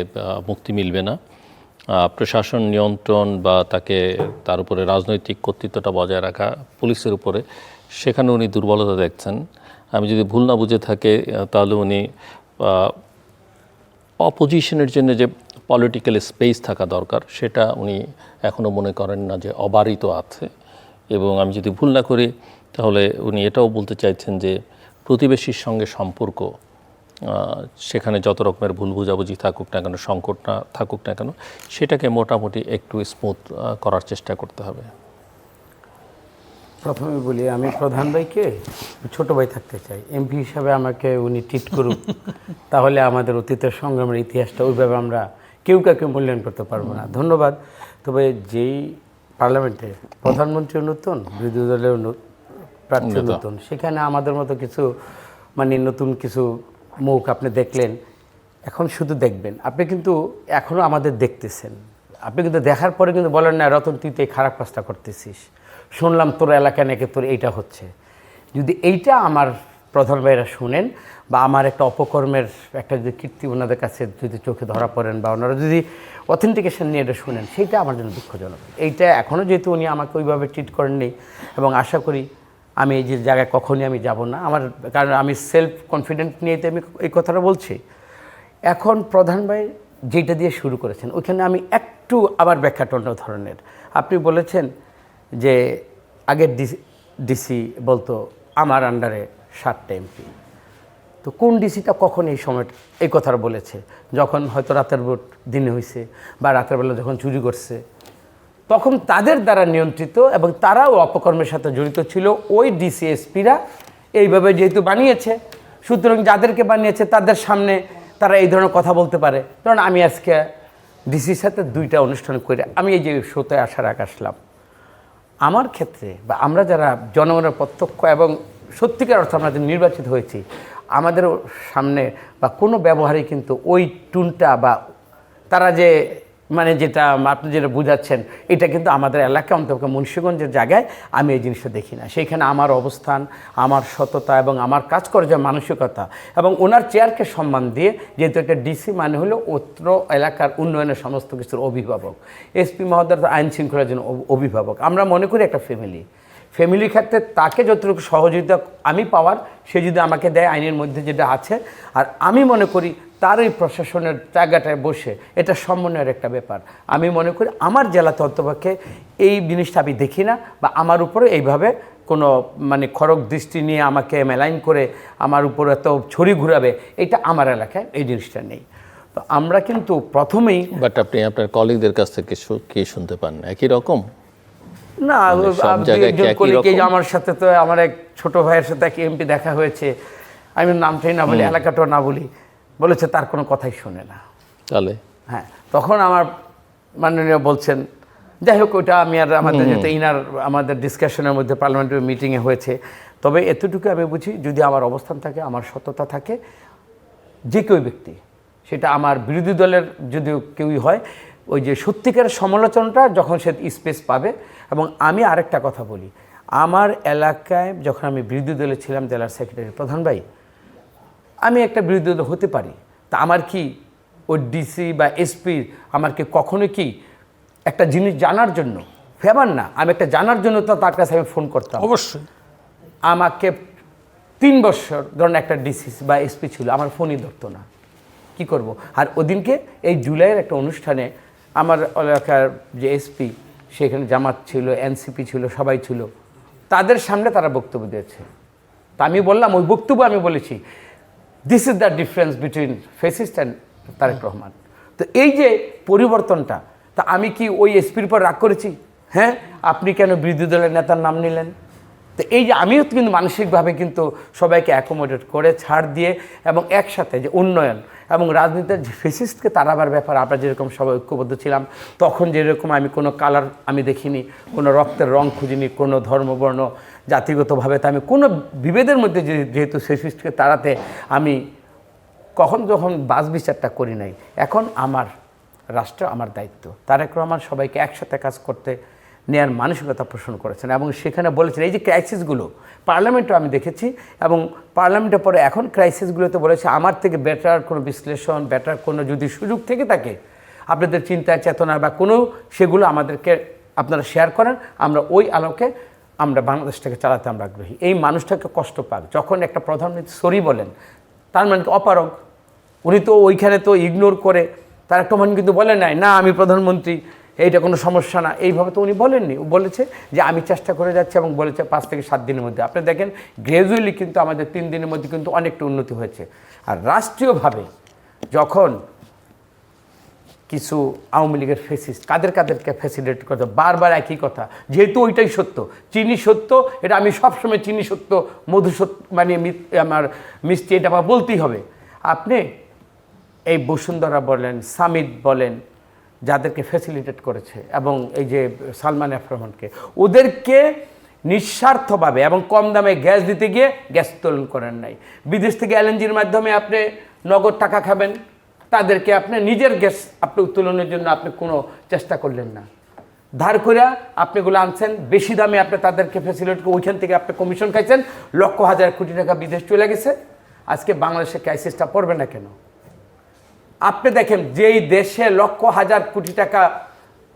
মুক্তি মিলবে না। প্রশাসন নিয়ন্ত্রণ বা তার উপরে রাজনৈতিক কর্তৃত্বটা বজায় রাখা পুলিশের উপরে, সেখানে উনি দুর্বলতা দেখছেন। আমি যদি ভুল না বুঝে থাকে তাহলে উনি অপোজিশনের জন্য যে পলিটিক্যাল স্পেস থাকা দরকার সেটা উনি এখনও মনে করেন না যে অবারিত আছে। এবং আমি যদি ভুল না করি তাহলে উনি এটাও বলতে চাইছেন যে প্রতিবেশীর সঙ্গে সম্পর্ক, সেখানে যত রকমের ভুল বুঝাবুঝি থাকুক না কেন, সংকট না থাকুক না কেন, সেটাকে মোটামুটি একটু স্মুথ করার চেষ্টা করতে হবে। প্রথমে বলি, আমি প্রধান ভাইকে ছোট ভাই থাকতে চাই। এমপি হিসাবে আমাকে উনি ট্রিট করুক, তাহলে আমাদের অতীতের সংগ্রামের ইতিহাসটা ওইভাবে আমরা কেউ কাউকে মূল্যায়ন করতে পারবো না। ধন্যবাদ। তবে যেই পার্লামেন্টে প্রধানমন্ত্রী নতুন, বিরোধী দলের প্রার্থী নতুন, সেখানে আমাদের মতো কিছু নতুন কিছু মুখ আপনি দেখলেন। এখন শুধু দেখবেন, আপনি কিন্তু এখনও আমাদের দেখতেছেন। আপনি কিন্তু দেখার পরে কিন্তু বলেন না, রতন তুই তো এই খারাপ কাজটা করতেছিস, শুনলাম তোর এলাকায় নাকি তোর এইটা হচ্ছে। যদি এইটা আমার প্রধান ভাইরা শুনেন, বা আমার একটা অপকর্মের একটা যদি কীর্তি ওনাদের কাছে যদি চোখে ধরা পড়েন, বা ওনারা যদি অথেন্টিকেশন নিয়ে এটা শুনেন, সেইটা আমার জন্য দুঃখজনক। এইটা এখনও যেহেতু উনি আমাকে ওইভাবে ট্রিট করেননি, এবং আশা করি আমি এই যে জায়গায় কখনই আমি যাব না, কারণ আমি সেলফ কনফিডেন্ট নিয়ে আমি এই কথাটা বলছি। এখন প্রধান ভাই যেটা দিয়ে শুরু করেছেন, ওইখানে আমি একটু আবার ব্যাখ্যাটা অন্য ধরনের। আপনি বলেছেন যে আগের ডিসি বলতো আমার আন্ডারে 7টা এমপি। তো কোন ডিসিটা কখন এই সময় এই কথাটা বলেছে? যখন হয়তো রাতের ভোট দিনে হয়েছে, বা রাতের বেলা যখন চুরি করছে, তখন তাদের দ্বারা নিয়ন্ত্রিত এবং তারাও অপকর্মের সাথে জড়িত ছিল। ওই ডিসিএসপিরা এইভাবে যেহেতু বানিয়েছে, সুতরাং যাদেরকে বানিয়েছে তাদের সামনে তারা এই ধরনের কথা বলতে পারে। কারণ আমি আজকে ডিসির সাথে 2টা অনুষ্ঠান করে আমি এই যে শোতে আসার আগে আসলাম। আমার ক্ষেত্রে, বা আমরা যারা জনগণের প্রত্যক্ষ এবং সত্যিকার অর্থে আমরা নির্বাচিত হয়েছি, আমাদের সামনে বা কোনো ব্যবহারে কিন্তু ওই টুনটা বা তারা যে যেটা আপনি যেটা বুঝাচ্ছেন, এটা কিন্তু আমাদের এলাকায়, অন্তত মুন্সিগঞ্জের জায়গায় আমি এই জিনিসটা দেখি না। সেইখানে আমার অবস্থান, আমার সততা এবং আমার কাজ করার যে মানসিকতা, এবং ওনার চেয়ারকে সম্মান দিয়ে, যেহেতু একটা ডিসি হলো অত্র এলাকার উন্নয়নের সমস্ত কিছুর অভিভাবক, এসপি মহোদয় আইন শৃঙ্খলার জন্য অভিভাবক। আমরা মনে করি একটা ফ্যামিলির ক্ষেত্রে তাকে যতটুকু সহযোগিতা আমি পাওয়ার, সে যদি আমাকে দেয় আইনের মধ্যে যেটা আছে, আর আমি মনে করি তার এই প্রশাসনের জায়গাটায় বসে এটা সমন্বয়ের একটা ব্যাপার। আমি মনে করি আমার জেলাতে অন্তপক্ষে এই জিনিসটা আমি দেখি না, বা আমার উপরে এইভাবে কোনো খড়গ দৃষ্টি নিয়ে আমাকে মেলাইন করে আমার উপর এত ছড়ি ঘুরাবে, এটা আমার এলাকায় এই জিনিসটা নেই। তো আমরা কিন্তু প্রথমেই, বাট আপনি আপনার কলিগদের কাছ থেকে কি শুনতে পান? একই রকম না, আমার সাথে তো আমার এক ছোট ভাইয়ের সাথে এক এমপি দেখা হয়েছে, আমি নামটাই না বলি, এলাকাটাও না বলি, বলেছে তার কোনো কথাই শোনে না। তাহলে হ্যাঁ, তখন আমার মাননীয় বলছেন, যাই হোক, ওইটা আমি আর আমাদের যেহেতু আমাদের ডিসকাশনের মধ্যে পার্লামেন্টারি মিটিংয়ে হয়েছে। তবে এতটুকু আমি বুঝি, যদি আমার অবস্থান থাকে, আমার সততা থাকে, যে কেউ ব্যক্তি, সেটা আমার বিরোধী দলের যদি কেউই হয়, ওই যে সত্যিকারের সমালোচনাটা যখন সে স্পেস পাবে। এবং আমি আরেকটা কথা বলি, আমার এলাকায় যখন আমি বিরোধী দলে ছিলাম, জেলার সেক্রেটারি, প্রধান ভাই, আমি একটা বিরোধী দল হতে পারি, তা আমার কি ওই ডিসি বা এসপি আমার কি কখনো কি একটা জিনিস জানার জন্য, ফেভার না, আমি একটা জানার জন্য তো তার কাছে আমি ফোন করতাম। অবশ্যই আমাকে 3 বছর ধরুন একটা ডিসি বা এসপি ছিল, আমার ফোনই ধরতো না, কি করব। আর ওদিনকে এই জুলাইয়ের একটা অনুষ্ঠানে আমার এলাকার যে এসপি, সেখানে জামাত ছিল, এনসিপি ছিল, সবাই ছিল, তাদের সামনে তারা বক্তব্য দিয়েছে। তা আমি বললাম, ওই বক্তব্য আমি বলেছি, this is the difference between fascist and Tarique Rahman. তো এই যে পরিবর্তনটা, তা আমি কি ওই এসপির উপর রাগ করেছি? হ্যাঁ, আপনি কেন বিরোধী দলের নেতার নাম নিলেন? তো এই যে আমিও কিন্তু মানসিকভাবে কিন্তু সবাইকে অ্যাকোমোডেট করে ছাড় দিয়ে, এবং একসাথে যে উন্নয়ন, এবং রাজনীতির যে ফেসিস্টকে তাড়াবার ব্যাপার আমরা যেরকম সবাই ঐক্যবদ্ধ ছিলাম, তখন যেরকম আমি কোনো কালার আমি দেখিনি, কোনো রক্তের রং খুঁজিনি, কোনো ধর্মবর্ণ জাতিগতভাবে তা আমি কোনো বিভেদের মধ্যে যেহেতু ফেসিস্টকে তাড়াতে আমি যখন বাস বিচারটা করি নাই। এখন আমার রাষ্ট্র আমার দায়িত্ব। তারেক রহমান সবাইকে একসাথে কাজ করতে নেয়ার মানসিকতা পোষণ করেছেন এবং সেখানে বলেছেন এই যে ক্রাইসিসগুলো পার্লামেন্টও আমি দেখেছি এবং পার্লামেন্টের পরে এখন ক্রাইসিসগুলোতে বলেছে আমার থেকে বেটার কোনো বিশ্লেষণ, বেটার কোনো যদি সুযোগ থেকে থাকে আপনাদের চিন্তা চেতনা বা কোনো সেগুলো আমাদেরকে আপনারা শেয়ার করেন, আমরা ওই আলোকে আমরা বাংলাদেশটাকে চালাতে আমরা আগ্রহী। এই মানুষটাকে কষ্ট পাক যখন একটা প্রধানমন্ত্রী সরি বলেন, তার মানে অপারগ, উনি তো ওইখানে তো ইগনোর করে তার একটা মান কিন্তু বলেন নাই না আমি প্রধানমন্ত্রী এইটা কোনো সমস্যা না, এইভাবে তো উনি বলেননি। বলেছে যে আমি চেষ্টা করে যাচ্ছি এবং বলেছে 5 থেকে 7 দিনের মধ্যে। আপনি দেখেন গ্র্যাজুয়ালি কিন্তু আমাদের 3 দিনের মধ্যে কিন্তু অনেকটা উন্নতি হয়েছে। আর রাষ্ট্রীয়ভাবে যখন কিছু আওয়ামী লীগের ফেসিস্ট কাদেরকে ফ্যাসিলিটেট করতে বারবার একই কথা, যেহেতু ওইটাই সত্য, চিনি সত্য, এটা আমি সবসময় চিনি সত্য, মধু সত্য, মানে আমার মিষ্টি, এটা আমার বলতেই হবে। আপনি এই বসুন্ধরা বলেন, সামিট বলেন, যাদেরকে ফ্যাসিলিটেট করেছে এবং এই যে সালমান এফ রহমানকে, ওদেরকে নিঃস্বার্থভাবে এবং কম দামে গ্যাস দিতে গিয়ে গ্যাস উত্তোলন করেন নাই। বিদেশ থেকে এলএনজির মাধ্যমে আপনি নগদ টাকা খাবেন, তাদেরকে আপনি নিজের গ্যাস আপনি উত্তোলনের জন্য আপনি কোনো চেষ্টা করলেন না। ধার করে আপনি এগুলো আনছেন, বেশি দামে আপনি তাদেরকে ফ্যাসিলিটেট করে ওইখান থেকে আপনি কমিশন খাইছেন, লক্ষ হাজার কোটি টাকা বিদেশ চলে গেছে। আজকে বাংলাদেশে ক্রাইসিসটা পড়বে না কেন? আপনি দেখেন যেই দেশে লক্ষ হাজার কোটি টাকা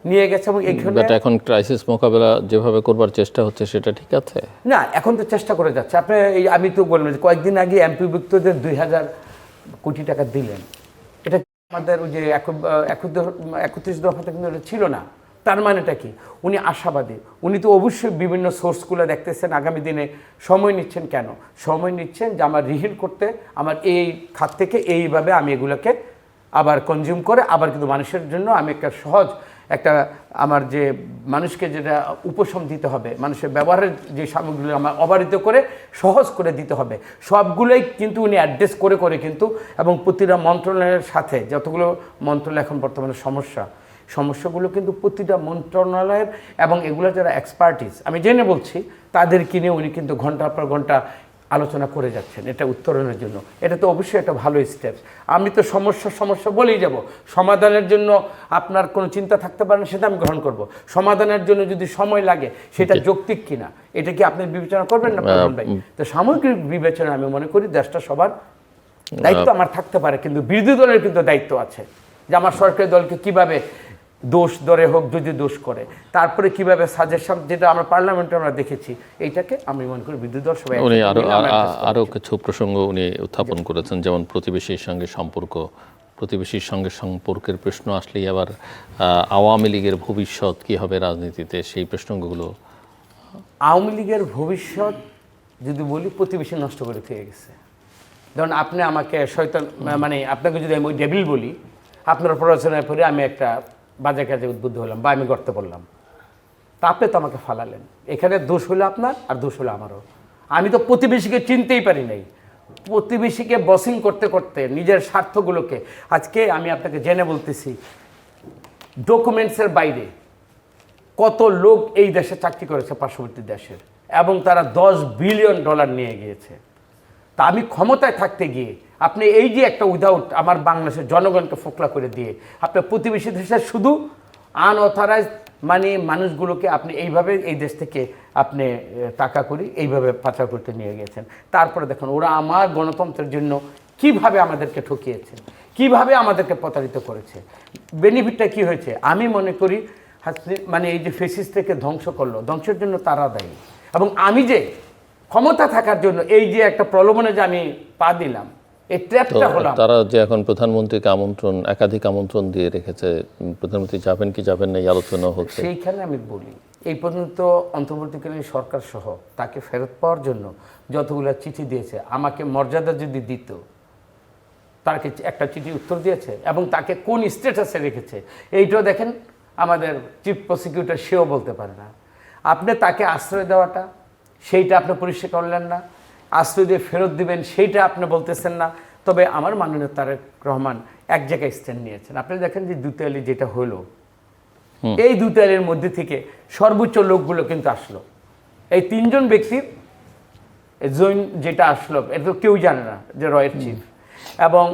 নিয়ে গেছে এবং এখন ক্রাইসিস মোকাবেলা যেভাবে করবার চেষ্টা হচ্ছে সেটা ঠিক আছে না, এখন তো চেষ্টা করে যাচ্ছে। আপনি এই আমি তো বললাম যে কয়েকদিন আগে এমপিভুক্তদের 2000 কোটি টাকা দিলেন, এটা আমাদের ওই যে 31 দফাতে কিন্তু এটা ছিল না। তার মানেটা কি? উনি আশাবাদী, উনি তো অবশ্যই বিভিন্ন সোর্সগুলো দেখতেছেন, আগামী দিনে সময় নিচ্ছেন। কেন সময় নিচ্ছেন? যে আমার রিহিল করতে, আমার এই খাত থেকে এইভাবে আমি এগুলোকে আবার কনজিউম করে আবার কিন্তু মানুষের জন্য আমি একটা সহজ একটা আমার যে মানুষকে যেটা উপশম দিতে হবে, মানুষের ব্যবহারের যে সামগ্রীগুলো আমার অবারিত করে সহজ করে দিতে হবে, সবগুলোই কিন্তু উনি অ্যাড্রেস করে কিন্তু এবং প্রতিটা মন্ত্রণালয়ের সাথে যতগুলো মন্ত্রণালয় এখন বর্তমানে সমস্যাগুলো কিন্তু প্রতিটা মন্ত্রণালয়ের এবং এগুলো যারা এক্সপার্টিস আমি জেনে বলছি তাদেরকে নিয়ে উনি কিন্তু ঘন্টার পর ঘন্টা আলোচনা করে যাচ্ছেন এটা উত্তরণের জন্য। এটা তো অবশ্যই একটা ভালো স্টেপস। আমি তো সমস্যা বলেই যাব, সমাধানের জন্য আপনার কোনো চিন্তা থাকতে পারে না সেটা আমি গ্রহণ করব। সমাধানের জন্য যদি সময় লাগে সেটা যৌক্তিক কিনা এটা কি আপনি বিবেচনা করবেন না প্রধান ভাই? তো সামগ্রিক বিবেচনা আমি মনে করি দেশটা সবার দায়িত্ব আমার থাকতে পারে, কিন্তু বিরোধী দলের কিন্তু দায়িত্ব আছে যে আমার সরকারি দলকে কিভাবে দোষ দরে হোক যদি দোষ করে তারপরে কিভাবে সাজেশন, যেটা আমরা পার্লামেন্টে আমরা দেখেছি, এইটাকে আমি মনে করি বিরোধী দল সবাই। উনি আরও কিছু প্রসঙ্গ উনি উত্থাপন করেছেন, যেমন প্রতিবেশীর সঙ্গে সম্পর্কের প্রশ্ন আসলেই আবার আওয়ামী লীগের ভবিষ্যৎ কী হবে রাজনীতিতে, সেই প্রসঙ্গগুলো। আওয়ামী লীগের ভবিষ্যৎ যদি বলি, প্রতিবেশী নষ্ট করে থেকে গেছে। ধরুন আপনি আমাকে শয়তান, মানে আপনাকে যদি আমি ওই ডেভিল বলি, আপনার প্ররোচনায় পরে আমি একটা বাজে কাজে উদ্বুদ্ধ হলাম বা আমি গর্তে পড়লাম, তা আপনি তো আমাকে ফালালেন। এখানে দোষ হলো আপনার আর দোষ হলো আমারও। আমি তো প্রতিবেশীকে চিনতেই পারি নাই, প্রতিবেশীকে বসিং করতে করতে নিজের স্বার্থগুলোকে, আজকে আমি আপনাকে জেনে বলতেছি ডকুমেন্টসের বাইরে কত লোক এই দেশে চাকরি করেছে পার্শ্ববর্তী দেশের, এবং তারা $10 বিলিয়ন নিয়ে গিয়েছে। তা আমি ক্ষমতায় থাকতে গিয়ে আপনি এই যে একটা উইদাউট আমার বাংলাদেশের জনগণকে ফোকলা করে দিয়ে আপনার প্রতিবেশী দেশের শুধু আনঅথরাইজ মানে মানুষগুলোকে আপনি এইভাবে এই দেশ থেকে আপনি টাকা করি এইভাবে পাচার করতে নিয়ে গিয়েছেন। তারপরে দেখুন ওরা আমার গণতন্ত্রের জন্য কিভাবে আমাদেরকে ঠকিয়েছে, কিভাবে আমাদেরকে প্রতারিত করেছে। বেনিফিটটা কি হয়েছে? আমি মনে করি মানে এই যে ফেসিস থেকে ধ্বংস করলো, ধ্বংসের জন্য তারা দায়ী। এবং আমি যে ক্ষমতা থাকার জন্য এই যে একটা প্রলোভনে যে আমি পা দিলাম, এই ট্র্যাপটা হলাম। তারা যে এখন প্রধানমন্ত্রীকে একাধিক আমন্ত্রণ দিয়ে রেখেছে, প্রধানমন্ত্রী যাবেন কি যাবেন না এই আলোচনা হচ্ছে। সেইখানে আমি বলি এই পর্যন্ত অন্তর্বর্তীকালীন সরকার সহ তাকে ফেরত পাওয়ার জন্য যতগুলো চিঠি দিয়েছে, আমাকে মর্যাদা যদি দিত, তাকে একটা চিঠি উত্তর দিয়েছে এবং তাকে কোন স্ট্যাটাসে রেখেছে এইটাও দেখেন আমাদের চিফ প্রসিকিউটর সেও বলতে পারে না। আপনি তাকে আশ্রয় দেওয়াটা সেইটা আপনি পরিষ্কার করলেন না, আশ্রয় দিয়ে ফেরত দিবেন সেইটা আপনি বলতেছেন না। তবে আমার মাননীয় তারেক রহমান এক জায়গায় স্ট্যান্ড নিয়েছেন। আপনারা দেখেন যে দুতিয়ালি যেটা হলো, এই দুতিয়ালির মধ্যে থেকে সর্বোচ্চ লোকগুলো কিন্তু আসলো। এই 3 জন ব্যক্তির জৈন যেটা আসলো, এটা তো কেউ জানে না যে রয়ের চিফ, এবং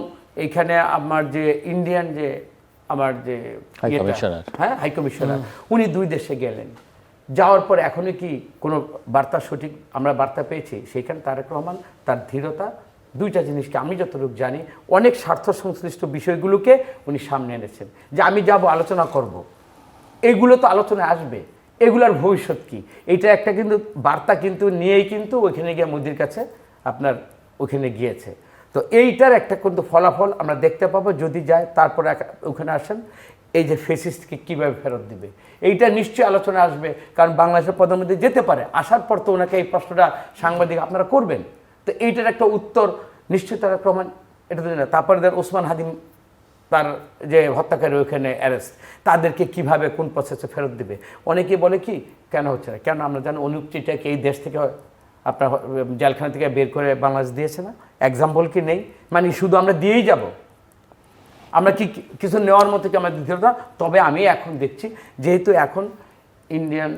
এইখানে আমার যে ইন্ডিয়ান যে আমার যে হাই কমিশনার, উনি 2 দেশে গেলেন। যাওয়ার পর এখনই কি কোনো বার্তা সঠিক আমরা বার্তা পেয়েছি? সেইখানে তারেক রহমান তার ধীরতা, 2টা জিনিসকে আমি যতটুকু জানি অনেক স্বার্থ সংশ্লিষ্ট বিষয়গুলোকে উনি সামনে এনেছেন, যে আমি যাব আলোচনা করব, এগুলো তো আলোচনায় আসবে, এগুলার ভবিষ্যৎ কি, এইটা একটা কিন্তু বার্তা কিন্তু নিয়েই কিন্তু ওইখানে গিয়ে মোদির কাছে আপনার ওখানে গিয়েছে। তো এইটার একটা কিন্তু ফলাফল আমরা দেখতে পাবো যদি যায়। তারপরে ওখানে আসেন এই যে ফেসিস্টকে কীভাবে ফেরত দিবে, এইটা নিশ্চয়ই আলোচনা আসবে। কারণ বাংলাদেশের প্রধানমন্ত্রী যেতে পারে, আসার পর তো ওনাকে এই প্রশ্নটা সাংবাদিক আপনারা করবেন, তো এইটার একটা উত্তর নিশ্চয়ই তারা প্রমাণ এটা তো না। তারপরে ওসমান হাদি তার যে হত্যাকারী ওইখানে অ্যারেস্ট, তাদেরকে কিভাবে কোন প্রসেসে ফেরত দিবে। অনেকে বলে কি কেন হচ্ছে না, কেন আমরা জানি অনুপ চিটাকে এই দেশ থেকে আপনার জেলখানা থেকে বের করে বাংলাদেশ দিয়েছে না, এক্সাম্পল কি নেই? মানে শুধু আমরা দিয়েই যাব, আমরা কি কিছু নেওয়ার মতো কি আমরা দিতে না? তবে আমি এখন দেখছি যেহেতু এখন ইন্ডিয়ান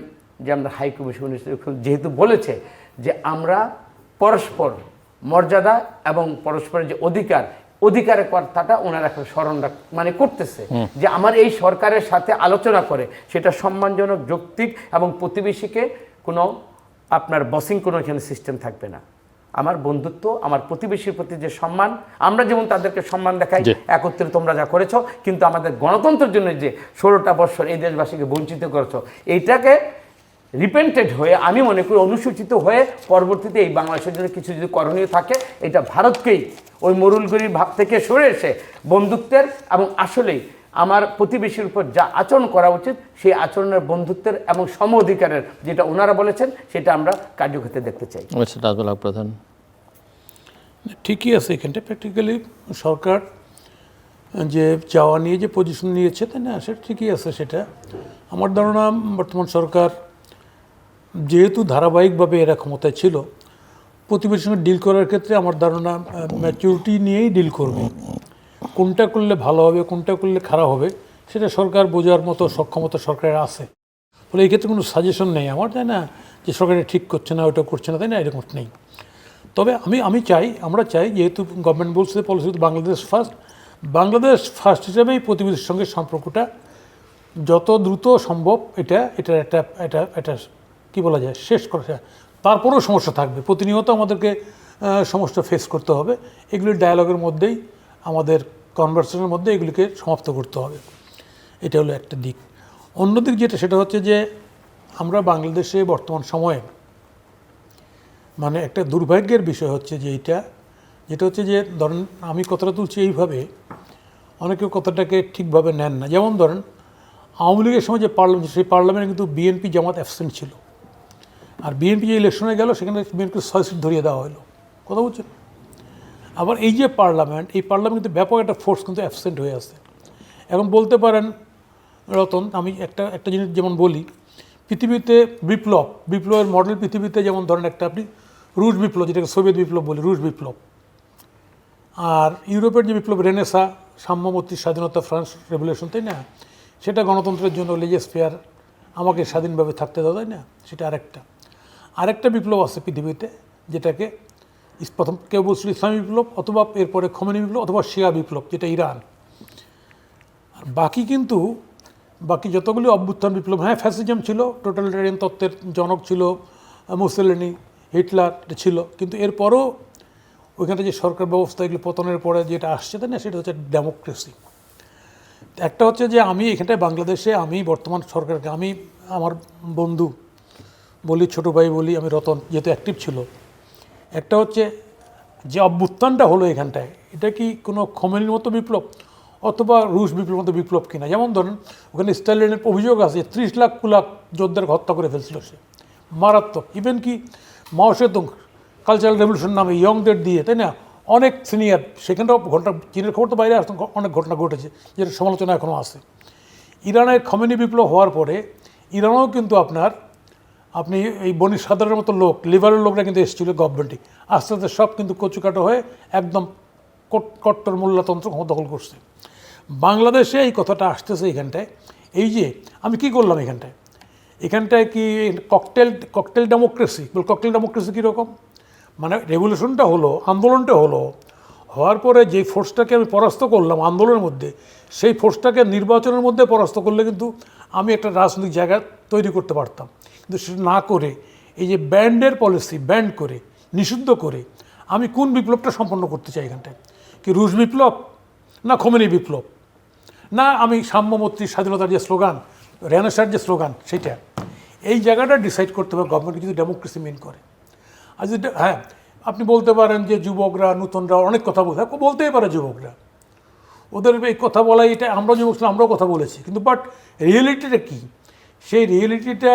যে আমরা হাই কমিশন যেহেতু বলেছে যে আমরা পরস্পর মর্যাদা এবং পরস্পরের যে অধিকারের কথাটা ওনারা এখন স্মরণ মানে করতেছে, যে আমার এই সরকারের সাথে আলোচনা করে সেটা সম্মানজনক, যৌক্তিক এবং প্রতিবেশীকে কোনো আপনার বসিং কোনো এখানে সিস্টেম থাকবে না। আমার বন্ধুত্ব, আমার প্রতিবেশীর প্রতি যে সম্মান, আমরা যেমন তাদেরকে সম্মান দেখাই, একত্রে তোমরা যা করেছো, কিন্তু আমাদের গণতন্ত্রের জন্য যে 16টা বছর এই দেশবাসীকে বঞ্চিত করেছো, এইটাকে রিপেন্টেড হয়ে আমি মনে করি অনুসূচিত হয়ে পরবর্তীতে এই বাংলাদেশের জন্য কিছু যদি করণীয় থাকে, এটা ভারতকেই ওই মরুলগড়ির ভাব থেকে সরে এসে বন্ধুত্বের এবং আসলেই আমার প্রতিবেশীর উপর যা আচরণ করা উচিত সেই আচরণের, বন্ধুত্বের এবং সম অধিকারের যেটা ওনারা বলেছেন সেটা আমরা কার্যক্ষেত্রে দেখতে চাই। প্রধান ঠিকই আছে, এখানটা প্র্যাকটিক্যালি সরকার যে চাওয়া নিয়ে যে পজিশন নিয়েছে, তাই না, সেটা ঠিকই আছে। সেটা আমার ধারণা বর্তমান সরকার যেহেতু ধারাবাহিকভাবে এরা ক্ষমতায় ছিল, প্রতিবেশীর সঙ্গে ডিল করার ক্ষেত্রে আমার ধারণা ম্যাচুরিটি নিয়েই ডিল করবে। কোনটা করলে ভালো হবে, কোনটা করলে খারাপ হবে, সেটা সরকার বোঝার মতো সক্ষমতা সরকারের আছে। ফলে এই ক্ষেত্রে কোনো সাজেশন নেই আমার, তাই না, যে সরকার ঠিক করছে না, ওটা করছে না, তাই না, এরকম নেই। তবে আমরা চাই যেহেতু গভর্নমেন্ট বলছে পলিসি বাংলাদেশ ফার্স্ট হিসেবেই প্রতিবেশীর সঙ্গে সম্পর্কটা যত দ্রুত সম্ভব এটা কী বলা যায় শেষ করা যায়। তারপরেও সমস্যা থাকবে, প্রতিনিয়ত আমাদেরকে সমস্যা ফেস করতে হবে। এগুলি ডায়ালগের মধ্যেই, আমাদের কনভারসেশনের মধ্যে এগুলিকে সমাপ্ত করতে হবে। এটা হলো একটা দিক। অন্যদিক সেটা হচ্ছে যে আমরা বাংলাদেশে বর্তমান সময়ে মানে একটা দুর্ভাগ্যের বিষয় হচ্ছে যে যেটা হচ্ছে যে ধরেন আমি কথাটা তুলছি এইভাবে, অনেকে কথাটাকে ঠিকভাবে নেন না। যেমন ধরেন আওয়ামী লীগের সময় যে পার্লামেন্ট, সেই পার্লামেন্টে কিন্তু বিএনপি জামাত অ্যাবসেন্ট ছিল, আর বিএনপি যে ইলেকশনে গেল সেখানে বিএনপিকে 6 সিট ধরিয়ে দেওয়া হলো। কথা বলছেন? আবার এই যে পার্লামেন্ট, এই পার্লামেন্ট কিন্তু ব্যাপক একটা ফোর্স কিন্তু অ্যাবসেন্ট হয়ে আছে। এখন বলতে পারেন রতন, আমি একটা জিনিস যেমন বলি, পৃথিবীতে বিপ্লবের মডেল পৃথিবীতে যেমন ধরেন একটা আপনি রুশ বিপ্লব, যেটাকে সোভিয়েত বিপ্লব বলি, রুশ বিপ্লব, আর ইউরোপের যে বিপ্লব রেনেসা, সাম্যমূর্তি, স্বাধীনতা, ফ্রান্স রেভলিউশন, তাই না, সেটা গণতন্ত্রের জন্য লেজেসফেয়ার, আমাকে স্বাধীনভাবে থাকতে দাও, তাই না, সেটা আরেকটা বিপ্লব আছে পৃথিবীতে, যেটাকে প্রথম কেউ বলছিল ইসলামী বিপ্লব, অথবা এরপরে খোমেনি বিপ্লব, অথবা শিয়া বিপ্লব, যেটা ইরান। আর বাকি যতগুলি অভ্যুত্থান বিপ্লব, হ্যাঁ ফ্যাসিজম ছিল, টোটালিটারিয়ান তত্ত্বের জনক ছিল মুসোলিনি, হিটলার ছিল, কিন্তু এরপরও ওইখানে যে সরকার ব্যবস্থা, এগুলো পতনের পরে যেটা আসছে, তাই না, সেটা হচ্ছে ডেমোক্রেসি। একটা হচ্ছে যে আমি এখানটায় বাংলাদেশে, আমি বর্তমান সরকারকে, আমি আমার বন্ধু বলি, ছোটো ভাই বলি, আমি রতন যেহেতু অ্যাক্টিভ ছিল, একটা হচ্ছে যে অভ্যুত্থানটা হলো এখানটায়, এটা কি কোনো খোমেনির মতো বিপ্লব অথবা রুশ বিপ্লব মতো বিপ্লব কিনা? যেমন ধরেন ওখানে স্টালিনের অভিযোগ আছে 30 লাখ কুলাক যোদ্ধাকে হত্যা করে ফেলছিল সে, মারাত্মক। ইভেন কি মাও সেতুং কালচারাল রেভলিউশন নামে ইয়ংদের দিয়ে, তাই না, অনেক সিনিয়র, সেখানটাও ঘটনা, চীনের খবর তো বাইরে আসতো, অনেক ঘটনা ঘটেছে যেটা সমালোচনা এখনও আছে। ইরানের খোমেনি বিপ্লব হওয়ার পরে ইরানেও কিন্তু আপনি এই বণিক সাধারণের মতো লোক, লিবারেল লোকরা কিন্তু এসেছিল গভর্নমেন্টে, আস্তে আস্তে সব কিন্তু কচুকাটো হয়ে একদম কট্টর মোল্লাতন্ত্র ক্ষমতা দখল করছে। বাংলাদেশে এই কথাটা আসতেছে এখানটায়, এই যে আমি কি করলাম এখানটায় কি ককটেল ডেমোক্রেসি, ককটেল ডেমোক্রেসি কীরকম, মানে রেভলিউশনটা হলো, আন্দোলনটা হলো, হওয়ার পরে যে ফোর্সটাকে আমি পরাস্ত করলাম আন্দোলনের মধ্যে, সেই ফোর্সটাকে নির্বাচনের মধ্যে পরাস্ত করলে কিন্তু আমি একটা রাজনৈতিক জায়গা তৈরি করতে পারতাম। কিন্তু সেটা না করে এই যে ব্যান্ডের পলিসি, ব্যান্ড করে নিষিদ্ধ করে আমি কোন বিপ্লবটা সম্পন্ন করতে চাই এখানটায়, কি রুশ বিপ্লব না খোমেনি বিপ্লব, না আমি সাম্যমৈত্রী স্বাধীনতার যে স্লোগান, রেনেসার যে স্লোগান, সেটা এই জায়গাটা ডিসাইড করতে হবে গভর্নমেন্ট যদি ডেমোক্রেসি মেন করে। আর যদি হ্যাঁ আপনি বলতে পারেন যে যুবকরা নতুনরা অনেক কথা বলতেই পারে, যুবকরা ওদের এই কথা বলাই, এটা আমরা যুবক ছিলাম আমরাও কথা বলেছি, কিন্তু বাট রিয়েলিটিটা কী, সেই রিয়েলিটিটা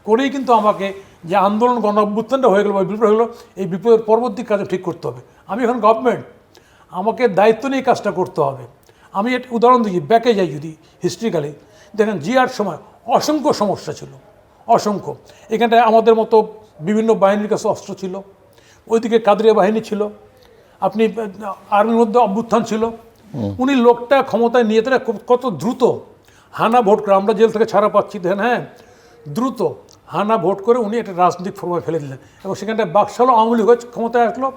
করেই কিন্তু আমাকে যে আন্দোলন গণ অভ্যুত্থানটা হয়ে গেলো বা বিপ্লব হয়ে গেলো, এই বিপ্লবের পরবর্তী কাজে ঠিক করতে হবে। আমি এখন গভর্নমেন্ট, আমাকে দায়িত্ব নিয়ে কাজটা করতে হবে। আমি একটা উদাহরণ দিই, ব্যাকে যাই যদি হিস্ট্রিক্যালি দেখেন, জিয়ার সময় অসংখ্য সমস্যা ছিল, অসংখ্য। এখানটায় আমাদের মতো বিভিন্ন বাহিনীর কাছে অস্ত্র ছিল, ওইদিকে কাদরিয়া বাহিনী ছিল, আপনি আর্মির মধ্যে অভ্যুত্থান ছিল। উনি লোকটা ক্ষমতায় নিয়ে তারা কত দ্রুত হানা ভোট করে, আমরা জেল থেকে ছাড়া পাচ্ছি দেখেন, হ্যাঁ দ্রুত হানা ভোট করে উনি একটা রাজনৈতিক ফর্মায় ফেলে দিলেন, এবং সেখানটায় বাকশালও আওয়ামী লীগ ক্ষমতায় আসলো,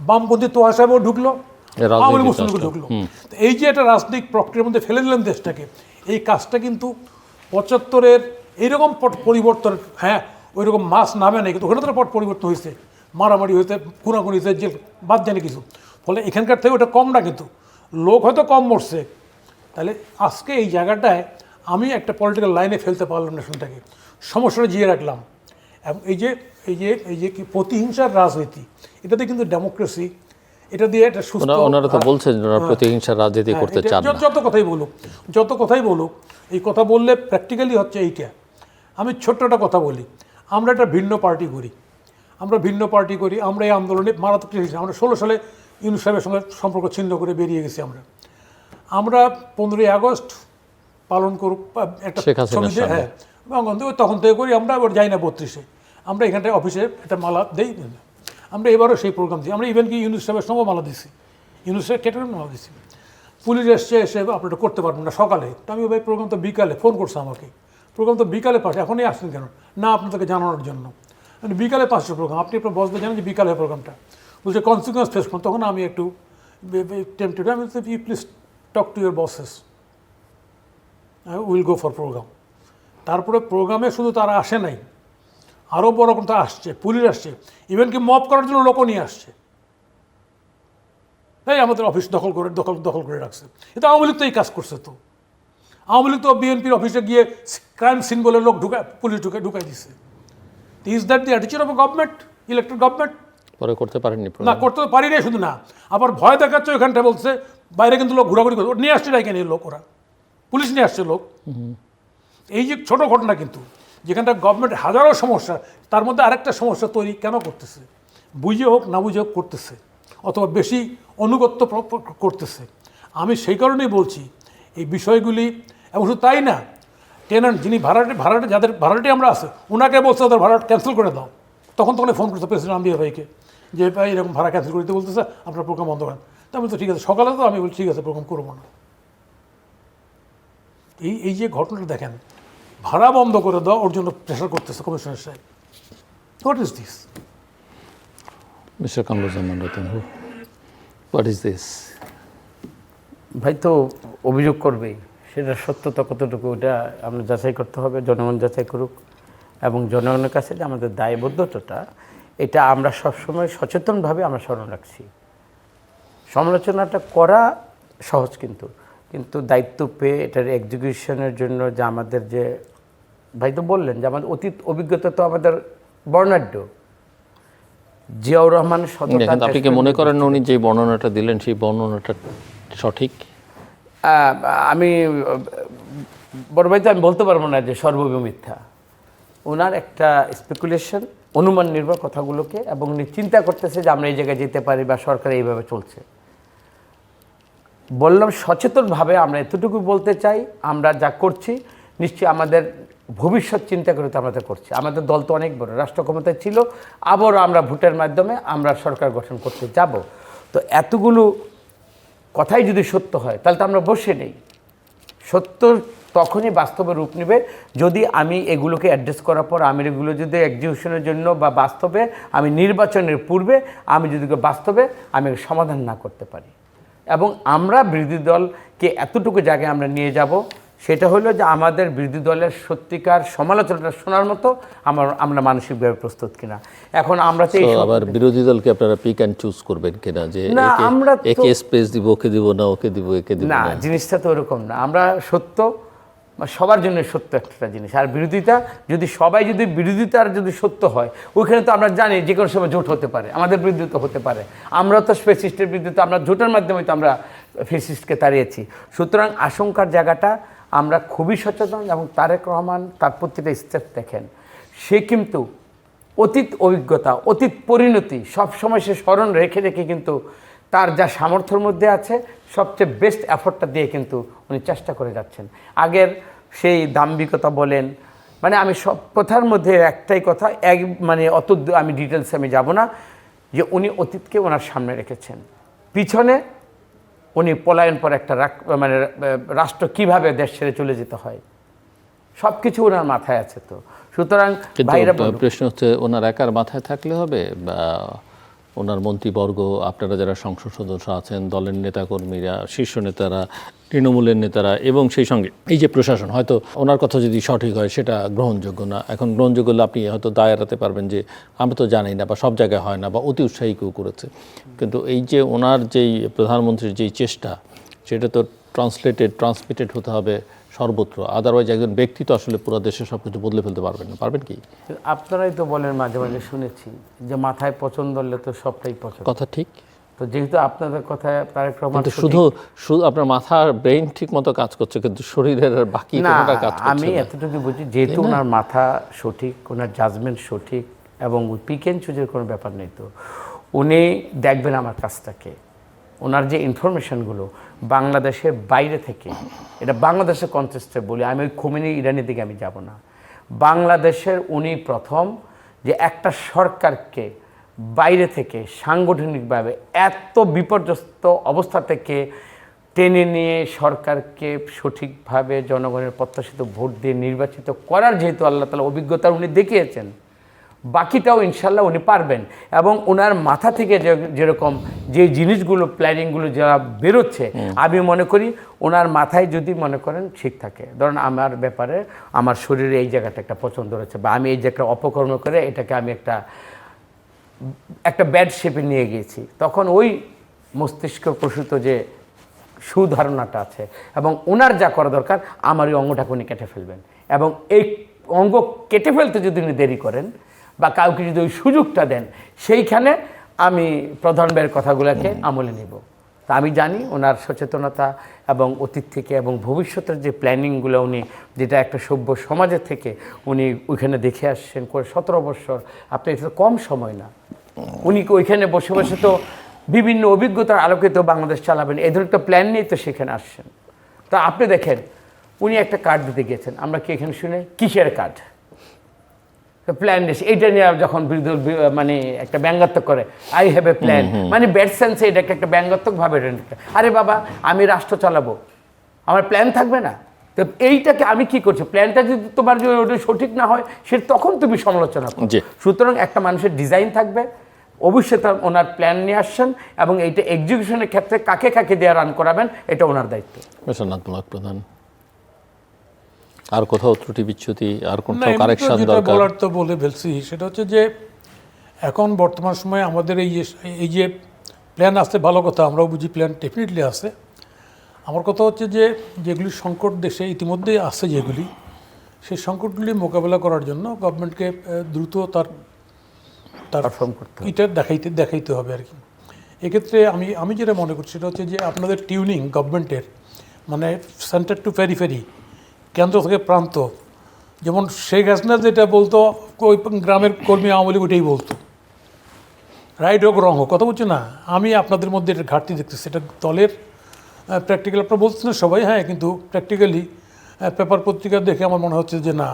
বামপন্থী তোহা সাহেবও ঢুকলো, আওয়ামী লীগ মুসলিম ঢুকলো। তো এই যে একটা রাজনৈতিক প্রক্রিয়ার মধ্যে ফেলে দিলেন দেশটাকে, এই কাজটা কিন্তু 75-এর এইরকম পট পরিবর্তন, হ্যাঁ ওই রকম মাস নামে নেই, কিন্তু ওখানে তো পট পরিবর্তন হয়েছে, মারামারি হয়েছে, খুনাখুনি হয়েছে, জেল বাদ জানে কিছু, ফলে এখানকার থেকে ওটা কম না, কিন্তু লোক হয়তো কম মরছে। তাহলে আজকে এই জায়গাটায় আমি একটা পলিটিক্যাল লাইনে ফেলতে পারলাম নেশনটাকে, সমস্যাটা জিয়ে রাখলাম। এবং এই যে কি প্রতিহিংসার রাজনীতি, এটাতে কিন্তু ডেমোক্রেসি, এটা দিয়ে একটা সুস্থ, ওনারা তো বলছেন ওনারা প্রতিহিংসার রাজনীতি করতে চান না। যত কথাই বলুক এই কথা বললে প্র্যাকটিক্যালি হচ্ছে এইটা। আমি ছোট্ট একটা কথা বলি, আমরা একটা ভিন্ন পার্টি করি, আমরা এই আন্দোলনে মারাত্মক, আমরা 16 সালে ইউনূস সাহেবের সঙ্গে সম্পর্ক ছিন্ন করে বেরিয়ে গেছি। আমরা 15ই আগস্ট পালন করুক একটা সমিতি, হ্যাঁ তখন থেকে করি, আমরা আবার যাই না 32-এ, আমরা এখানটায় অফিসে একটা মালা দেই, আমরা এবারও সেই প্রোগ্রাম দিই। আমরা ইভেন কি ইউনূস সাহেবের সঙ্গে মালা দিছি, ইউনূস সাহেব কেটে মালা দিছি। পুলিশ এসে আপনারা করতে পারবেন না সকালে, তো আমি ভাই প্রোগ্রাম তো বিকালে, ফোন করছে আমাকে, প্রোগ্রাম তো বিকালে পাশে, এখনই আসছেন কেন, না আপনাদেরকে জানানোর জন্য, মানে বিকালে 5টার প্রোগ্রাম, আপনি আপনার বসদের জানেন যে বিকালে প্রোগ্রামটা, বলছে কনসিকুয়েন্স ফেস করুন। তখন আমি একটু টেম্পটেড, আমি you please talk to your bosses, will go for programme. তারপরে প্রোগ্রামে শুধু তারা আসে নাই, আরও বড় কথা আসছে, পুলিশ আসছে, ইভেন কি মব করার জন্য লোকও নিয়ে আসছে, তাই আমাদের অফিস দখল করে রাখছে। এটা আওয়ামী লীগ তো এই কাজ করছে, তো আওয়ামী লীগ তো বিএনপির অফিসে গিয়ে ক্রাইম সিন বলে লোক পুলিশ ঢুকাই দিচ্ছে। Is that the attitude of government, elected government? পরে করতে পারেননি না, করতে তো পারি না, শুধু না আবার ভয় দেখাচ্ছে ওইখানটা, বলছে বাইরে কিন্তু লোক ঘোরাঘুরি করছে, নিয়ে আসছে ডাইকে নিয়ে লোক, ওরা পুলিশ নিয়ে আসছে লোক। এই যে ছোটো ঘটনা, কিন্তু যেখানটা গভর্নমেন্ট হাজারো সমস্যা, তার মধ্যে আরেকটা সমস্যা তৈরি কেন করতেছে, বুঝে হোক না বুঝে হোক করতেছে, অথবা বেশি অনুগত্য করতেছে। আমি সেই কারণেই বলছি এই বিষয়গুলি, এবং শুধু তাই না, টেনান্ট যিনি ভাড়াটে যাদের ভাড়াটে আমরা আছে, ওনাকে বলছে ওদের ভাড়া ক্যান্সেল করে দাও, তখন ফোন করতে প্রেসিডেন্ট আম্বিয়া ভাইকে, যে ভাই এরকম ভাড়া ক্যান্সেল করে দিতে বলতেছে, আপনার প্রোগ্রাম বন্ধ করেন। তা আমি তো ঠিক আছে, সকালে তো আমি বলছি ঠিক আছে প্রোগ্রাম করবো না। এই যে ঘটনাটা দেখেন, ভাড়া বন্ধ করে দাও, ওর জন্য প্রেশার করতেছে কমিশনার সাহেব। What is this? Mister Kamruzzaman Ratan, what is this? ভাই তো অভিযোগ করবেই, সেটা সত্যতা কতটুকু ওটা আমরা যাচাই করতে হবে, জনগণ যাচাই করুক। এবং জনগণের কাছে যে আমাদের দায়বদ্ধতাটা, এটা আমরা সবসময় সচেতনভাবে আমরা স্মরণ রাখছি। সমালোচনাটা করা সহজ, কিন্তু দায়িত্ব পেয়ে এটার এক্সিকিউশনের জন্য যে আমাদের যে ভাই তো বললেন যে আমাদের অতীত অভিজ্ঞতা তো আমাদের বর্ণাঢ্য। জিয়াউর রহমানের সততা, আপনি কি মনে করেন উনি যে বর্ণনাটা দিলেন সেই বর্ণনাটা সঠিক? আমি বড় ভাই তো আমি বলতে পারবো না যে সর্বৈব মিথ্যা। ওনার একটা স্পেকুলেশন, অনুমান নির্ভর কথাগুলোকে, এবং উনি চিন্তা করতেছে যে আমরা এই জায়গায় যেতে পারি বা সরকার এইভাবে চলছে। বললাম সচেতনভাবে আমরা এতটুকু বলতে চাই, আমরা যা করছি নিশ্চয়ই আমাদের ভবিষ্যৎ চিন্তা করে তো আমরা করছি। আমাদের দল তো অনেক বড়, রাষ্ট্র ক্ষমতায় ছিল, আবারও আমরা ভোটের মাধ্যমে আমরা সরকার গঠন করতে যাব। তো এতগুলো কথাই যদি সত্য হয় তাহলে তো আমরা বসে নেই। সত্য তখনই বাস্তবে রূপ নেবে যদি আমি এগুলোকে অ্যাড্রেস করার পর আমি এগুলো যদি এক্সিকিউশনের জন্য বা বাস্তবে আমি নির্বাচনের পূর্বে আমি যদি বাস্তবে আমি সমাধান না করতে পারি। এবং আমরা বিরোধী দলকে এতটুকু জায়গায় আমরা নিয়ে যাব, সেটা হলো যে আমাদের বিরোধী দলের সত্যিকার সমালোচনাটা শোনার মতো আমরা মানসিকভাবে প্রস্তুত কিনা। এখন আমরা তো আবার বিরোধী দলকে আপনারা পিক অ্যান্ড চুজ করবেন কিনা, যে না, আমরা একে স্পেস দিব, ওকে দিব না, ওকে দিব, একে দিব না, না? জিনিসটা তো ওরকম না। আমরা সত্য সবার জন্য সত্য একটা জিনিস, আর বিরোধিতা যদি সবাই যদি বিরোধিতার যদি সত্য হয় ওইখানে তো আমরা জানি যে কোনো সময় জোট হতে পারে, আমাদের বিরুদ্ধে তো হতে পারে। আমরা তো ফেসিস্টের বিরুদ্ধে তো আমরা জোটের মাধ্যমে তো আমরা ফেসিস্টকে তাড়িয়েছি। সুতরাং আশঙ্কার জায়গাটা আমরা খুবই সচেতন। এবং তারেক রহমান তার প্রতিটা স্টেপ দেখেন, সে কিন্তু অতীত অভিজ্ঞতা, অতীত পরিণতি সবসময় সে স্মরণ রেখে রেখে কিন্তু তার যা সামর্থ্যের মধ্যে আছে সবচেয়ে বেস্ট এফোর্টটা দিয়ে কিন্তু উনি চেষ্টা করে যাচ্ছেন। আগের সেই দাম্ভিকতা বলেন, মানে আমি সব কথার মধ্যে একটাই কথা, মানে অত আমি ডিটেলসে আমি যাব না, যে উনি অতীতকে ওনার সামনে রেখেছেন, পিছনে উনি পলায়ন পর একটা মানে রাষ্ট্র কিভাবে দেশ ছেড়ে চলে যেতে হয় সব কিছু ওনার মাথায় আছে। তো সুতরাং প্রশ্ন হচ্ছে, ওনার একার মাথায় থাকলে হবে বা ওনার মন্ত্রীবর্গ, আপনারা যারা সংসদ সদস্য আছেন, দলের নেতাকর্মীরা, শীর্ষ নেতারা, তৃণমূলের নেতারা এবং সেই সঙ্গে এই যে প্রশাসন, হয়তো ওনার কথা যদি সঠিক হয় সেটা গ্রহণযোগ্য না। এখন গ্রহণযোগ্য হলে আপনি হয়তো দায় এড়াতে পারবেন যে আমরা তো জানি না, বা সব জায়গায় হয় না, বা অতি উৎসাহী কেউ করেছে। কিন্তু এই যে ওনার যেই প্রধানমন্ত্রীর যেই চেষ্টা, সেটা তো ট্রান্সমিটেড হতে হবে সর্বত্র। আদারওয়াইজ একজন ব্যক্তি তো আসলে পুরো দেশে সব কিছু বদলে ফেলতে পারবেন না। পারবেন কি? আপনারাই তো বলেন মাঝে মাঝে শুনেছি যে মাথায় পছন্দ হলে তো সবটাই পছন্দ। কথা ঠিক। তো যেহেতু আপনাদের কথায় তারেক রহমান শুধু আপনার মাথার ব্রেইন ঠিক মতো কাজ করছে, কিন্তু শরীরের বাকি কোনটা কাজ করছে না। আমি এতটুকু বুঝি, যেহেতু ওনার মাথা সঠিক, ওনার জাজমেন্ট সঠিক, এবং পিক অ্যান্ড চুজের কোনো ব্যাপার নেই, তো উনি দেখবেন আমার কাজটাকে, ওনার যে ইনফরমেশনগুলো বাংলাদেশের বাইরে থেকে, এটা বাংলাদেশের কনটেক্সটে বলি, আমি ওই খোমেনি ইরানের দিকে আমি যাব না, বাংলাদেশের উনি প্রথম যে একটা সরকারকে বাইরে থেকে সাংগঠনিকভাবে এত বিপর্যস্ত অবস্থা থেকে টেনে নিয়ে সরকারকে সঠিকভাবে জনগণের প্রত্যাশিত ভোট দিয়ে নির্বাচিত করার যেহেতু আল্লাহ তাআলা অভিজ্ঞতা উনি দেখিয়েছেন, বাকিটাও ইনশাল্লাহ উনি পারবেন। এবং ওনার মাথা থেকে যেরকম যে জিনিসগুলো প্ল্যানিংগুলো যারা বেরোচ্ছে, আমি মনে করি ওনার মাথায় যদি মনে করেন ঠিক থাকে, ধরুন আমার ব্যাপারে আমার শরীরে এই জায়গাটা একটা পছন্দ রয়েছে, বা আমি এই জায়গাটা অপকর্ম করে এটাকে আমি একটা ব্যাড শেপে নিয়ে গিয়েছি, তখন ওই মস্তিষ্ক প্রসূত যে সুধারণাটা আছে এবং ওনার যা করা দরকার, আমার ওই অঙ্গটাকে উনি কেটে ফেলবেন। এবং এই অঙ্গ কেটে ফেলতে যদি উনি দেরি করেন বা কাউকে যদি ওই সুযোগটা দেন, সেইখানে আমি প্রধান ভাইয়ের কথাগুলোকে আমলে নেব। তা আমি জানি ওনার সচেতনতা এবং অতীত থেকে এবং ভবিষ্যতের যে প্ল্যানিংগুলো উনি, যেটা একটা সভ্য সমাজের থেকে উনি ওইখানে দেখে আসছেন করে 17 বছর, আপনি এটা তো কম সময় না। উনি ওইখানে বসে বসে তো বিভিন্ন অভিজ্ঞতার আলোকে তো বাংলাদেশ চালাবেন, এই ধরনের একটা প্ল্যান নিয়ে তো সেখানে আসছেন। তা আপনি দেখেন, উনি একটা কার্ড দিতে গিয়েছেন, আমরা কি এখানে শুনে কিসের কার্ড, প্ল্যান এইটা নিয়ে যখন মানে একটা ব্যঙ্গাত্মক করে, আই হ্যাভ এ প্ল্যান, মানে ব্যাড সেন্সে এটাকে একটা ব্যঙ্গাত্মক ভাবে, আরে বাবা আমি রাষ্ট্র চালাবো, আমার প্ল্যান থাকবে না? তো এইটাকে আমি কি করছি, প্ল্যানটা যদি তোমার যদি ওটা সঠিক না হয় সে তখন তুমি সমালোচনা করো। সুতরাং একটা মানুষের ডিজাইন থাকবে, অবশ্যই তার ওনার প্ল্যান নিয়ে আসছেন, এবং এইটা এক্সিকিউশনের ক্ষেত্রে কাকে কাকে দিয়ে রান করাবেন এটা ওনার দায়িত্ব। প্রধান আর কোথাও ত্রুটি বিচ্যুতি, আর কোথাও কারেকশন দরকার? বলার তো বলে ফেলছি, সেটা হচ্ছে যে এখন বর্তমান সময়ে আমাদের এই যে প্ল্যান আসছে, ভালো কথা, আমরাও বুঝি প্ল্যান ডেফিনেটলি আছে। আমার কথা হচ্ছে যে যেগুলি সংকট দেশে ইতিমধ্যেই আছে, যেগুলি সেই সংকটগুলি মোকাবেলা করার জন্য গভর্নমেন্টকে দ্রুত তার এটা দেখাইতে হবে আর কি। এক্ষেত্রে আমি যেটা মনে করছি সেটা হচ্ছে যে আপনাদের টিউনিং গভর্নমেন্টের, মানে সেন্টার টু পেরিফেরি, কেন্দ্র থেকে প্রান্ত, যেমন শেখ হাসিনা যেটা বলতো ওই গ্রামের কর্মী আওয়ামী লীগ ওইটাই বলতো, রাইট হোক রং হোক, কথা বলছে না। আমি আপনাদের মধ্যে এটা ঘাটতি দেখতেছি, এটা দলের প্র্যাকটিক্যাল আপনারা বলছেন না সবাই, হ্যাঁ, কিন্তু প্র্যাকটিক্যালি পেপার পত্রিকা দেখে আমার মনে হচ্ছে যে না,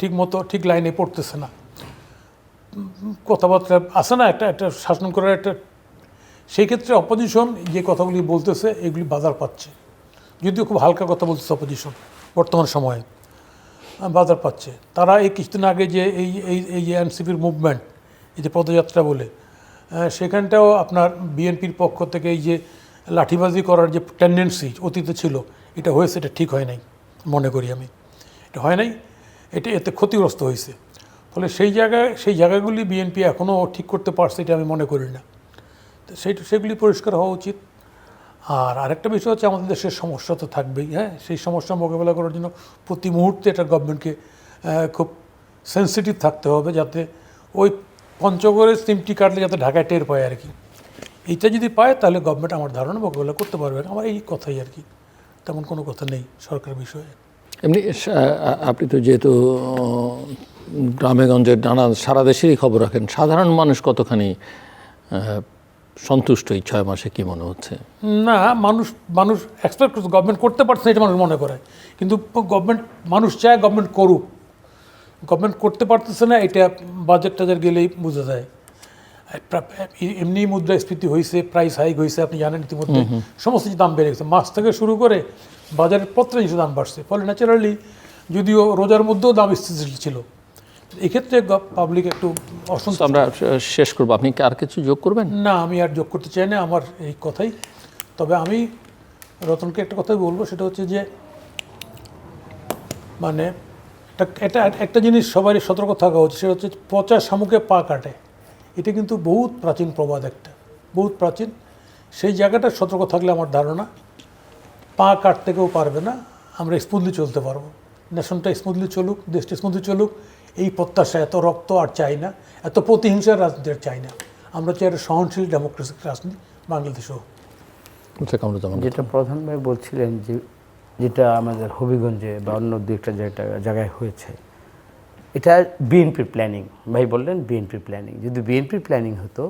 ঠিক মতো ঠিক লাইনে পড়তেছে না, কথাবার্তা আছে না, একটা শাসন করার একটা সেই ক্ষেত্রে অপোজিশন যে কথাগুলি বলতেছে এগুলি বাজার পাচ্ছে, যদিও খুব হালকা কথা বলতেছে অপোজিশন বর্তমান সময়ে, বাজার পাচ্ছে। তারা এই কিছুদিন আগে যে এই যে এনসিপির মুভমেন্ট, এই যে পদযাত্রা বলে, সেখানটাও আপনার বিএনপির পক্ষ থেকে এই যে লাঠিবাজি করার যে টেন্ডেন্সি অতীতে ছিল, এটা হয়েছে, এটা ঠিক হয় নাই মনে করি আমি। এটা হয় নাই, এটা এতে ক্ষতিগ্রস্ত হয়েছে। ফলে সেই জায়গাগুলি বিএনপি এখনও ঠিক করতে পারছে এটা আমি মনে করি না। তো সেগুলি পরিষ্কার হওয়া উচিত। আর আরেকটা বিষয় হচ্ছে আমাদের দেশের সমস্যা তো থাকবেই, হ্যাঁ, সেই সমস্যা মোকাবেলা করার জন্য প্রতি মুহূর্তে এটা গভর্নমেন্টকে খুব সেন্সিটিভ থাকতে হবে, যাতে ওই পঞ্চগড়ের সিমটি কাটলে যাতে ঢাকায় টের পায় আর কি। এইটা যদি পায় তাহলে গভর্নমেন্ট আমার ধারণা মোকাবেলা করতে পারবে। আমার এই কথাই আর কি, তেমন কোনো কথা নেই সরকার বিষয়ে। এমনি আপনি তো যেহেতু গ্রামে গঞ্জে নানা সারা দেশেরই খবর রাখেন, সাধারণ মানুষ কতখানি সন্তুষ্ট এই 6 মাসে, কি মনে হচ্ছে? না, মানুষ এক্সপেক্ট করছে গভর্নমেন্ট করতে পারছে না, এটা মানুষ মনে করে। কিন্তু মানুষ চায় গভর্নমেন্ট করুক, গভর্নমেন্ট করতে পারতেছে না, এটা বাজেট টাজেট গেলেই বোঝা যায়। এমনি মুদ্রাস্ফীতি হয়েছে, প্রাইস হাইক হয়েছে, আপনি জানেন ইতিমধ্যে সমস্ত কিছু দাম বেড়ে গেছে, মাছ থেকে শুরু করে বাজারের প্রত্যেক কিছু দাম বাড়ছে। ফলে ন্যাচারালি, যদিও রোজার মধ্যেও দাম স্থিতিশীল ছিল, এক্ষেত্রে পাবলিক একটু অসন্তুষ্ট। আমরা শেষ করবো, আপনি কি আর কিছু যোগ করবেন? না, আমি আর যোগ করতে চাই না, আমার এই কথাই। তবে আমি রতনকে একটা কথাই বলবো, সেটা হচ্ছে যে মানে এটা একটা জিনিস সবারই সতর্ক থাকা উচিত, সেটা হচ্ছে পচা শামুকে পা কাটে। এটা কিন্তু বহুত প্রাচীন প্রবাদ, একটা বহুত প্রাচীন। সেই জায়গাটা সতর্ক থাকলে আমার ধারণা পা কাটতে কেউ পারবে না, আমরা স্মুথলি চলতে পারবো। নেশনটা স্মুথলি চলুক, দেশটা স্মুথলি চলুক, এই প্রত্যাশা। এত রক্ত আর চাই না, এত প্রতিহিংসার রাজনীতি আর চাই না। আমরা চাই একটা সহনশীল ডেমোক্রেসিক রাজনীতি বাংলাদেশেও। যেটা প্রধানভাবে বলছিলেন, যেটা আমাদের হবিগঞ্জে বা অন্য দু একটা জায়গায় হয়েছে, এটা বিএনপির প্ল্যানিং। ভাই বললেন বিএনপির প্ল্যানিং। যদি বিএনপির প্ল্যানিং হতো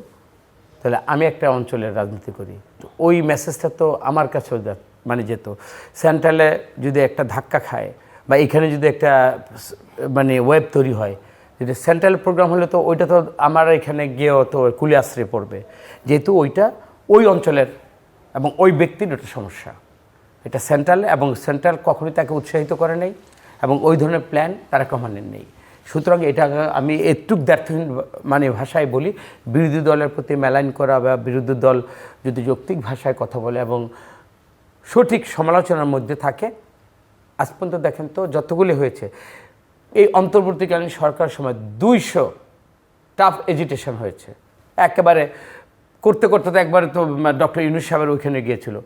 তাহলে আমি একটা অঞ্চলের রাজনীতি করি, ওই মেসেজটা তো আমার কাছেও মানে যেত। সেন্ট্রালে যদি একটা ধাক্কা খায় বা এখানে যদি একটা মানে ওয়েব তৈরি হয়, যেটা সেন্ট্রাল প্রোগ্রাম হলে তো ওইটা তো আমার এখানে গিয়েও তো কুলে আশ্রয় পড়বে, যেহেতু ওইটা ওই অঞ্চলের এবং ওই ব্যক্তির একটা সমস্যা। এটা সেন্ট্রাল, এবং সেন্ট্রাল কখনোই তাকে উৎসাহিত করে নাই এবং ওই ধরনের প্ল্যান তারা কমানের নেই। সুতরাং এটা আমি একটু দ্ব্যর্থহীন মানে ভাষায় বলি, বিরোধী দলের প্রতি মেলাইন করা বা বিরোধী দল যদি যৌক্তিক ভাষায় কথা বলে এবং সঠিক সমালোচনার মধ্যে থাকে। আজ পর্যন্ত দেখেন তো যতগুলি হয়েছে এই অন্তর্বর্তীকালীন সরকার সময় 200 টাফ এজিটেশন হয়েছে। একেবারে করতে করতে তো একবারে তো ডক্টর ইউনূস সাহেবের ওইখানে গিয়েছিল,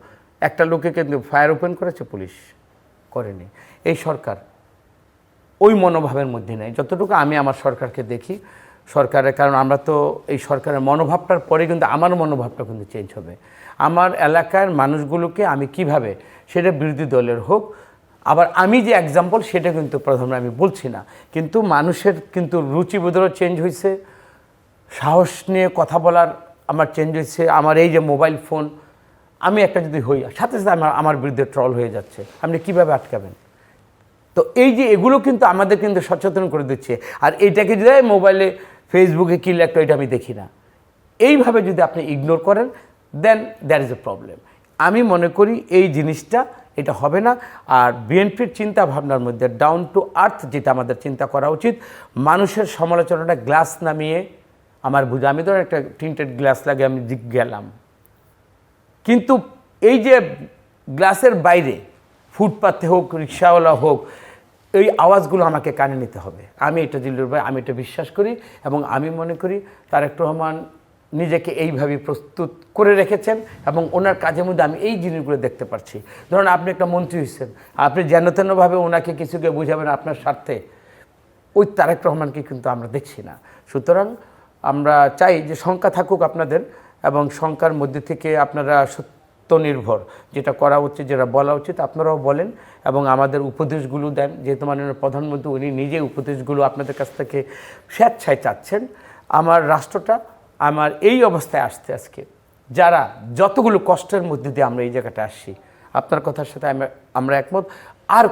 একটা লোকে কিন্তু ফায়ার ওপেন করেছে, পুলিশ করেনি। এই সরকার ওই মনোভাবের মধ্যে নেই, যতটুকু আমি আমার সরকারকে দেখি। সরকারের, কারণ আমরা তো এই সরকারের মনোভাবটার পরে কিন্তু আমার মনোভাবটা কিন্তু চেঞ্জ হবে। আমার এলাকার মানুষগুলোকে আমি কিভাবে, সেটা বিরোধী দলের হোক, আবার আমি যে এক্সাম্পল সেটা কিন্তু প্রথমে আমি বলছি না, কিন্তু মানুষের কিন্তু রুচিবোধেরও চেঞ্জ হয়েছে, সাহস নিয়ে কথা বলার আমার চেঞ্জ হয়েছে। আমার এই যে মোবাইল ফোন, আমি একটা যদি হই, সাথে সাথে আমার বিরুদ্ধে ট্রল হয়ে যাচ্ছে, আপনি কীভাবে আটকাবেন? তো এই যে এগুলো কিন্তু আমাদের কিন্তু সচেতন করে দিচ্ছে। আর এইটাকে যদি মোবাইলে ফেসবুকে কী লেখতো, এটা আমি দেখি না, এইভাবে যদি আপনি ইগনোর করেন, then there is a problem. আমি মনে করি এই জিনিসটা এটা হবে না। আর বিএনপির চিন্তা ভাবনার মধ্যে ডাউন টু আর্থ যেটা আমাদের চিন্তা করা উচিত, মানুষের সমালোচনাটা গ্লাস নামিয়ে আমার বুঝে, আমি ধর একটা টিন্টেড গ্লাস লাগে আমি গেলাম, কিন্তু এই যে গ্লাসের বাইরে ফুটপাথে হোক, রিক্সাওয়ালা হোক, এই আওয়াজগুলো আমাকে কানে নিতে হবে। আমি এটা জিল্লুর ভাই, আমি এটা বিশ্বাস করি এবং আমি মনে করি তারেক রহমান নিজেকে এইভাবে প্রস্তুত করে রেখেছেন এবং ওনার কাজের মধ্যে আমি এই জিনিসগুলো দেখতে পাচ্ছি। ধরুন আপনি একটা মন্ত্রী হয়েছেন, আপনি যেন তেনভাবে ওনাকে কিছুকে বুঝাবেন আপনার স্বার্থে, ওই তারেক রহমানকে কিন্তু আমরা দেখছি না। সুতরাং আমরা চাই যে সংখ্যা থাকুক আপনাদের, এবং সংখ্যার মধ্যে থেকে আপনারা নির্ভর যেটা করা উচিত, যেটা বলা উচিত আপনারাও বলেন এবং আমাদের উপদেশগুলো দেন। যেহেতু মাননীয় প্রধানমন্ত্রী উনি নিজে উপদেশগুলো আপনাদের কাছ থেকে স্বেচ্ছায় চাচ্ছেন। আমার রাষ্ট্রটা আমার এই অবস্থায় আসতে আজকে যারা যতগুলো কষ্টের মধ্যে দিয়ে আমরা এই জায়গাটা আসছি, আপনার কথার সাথে আমরা একমত। আর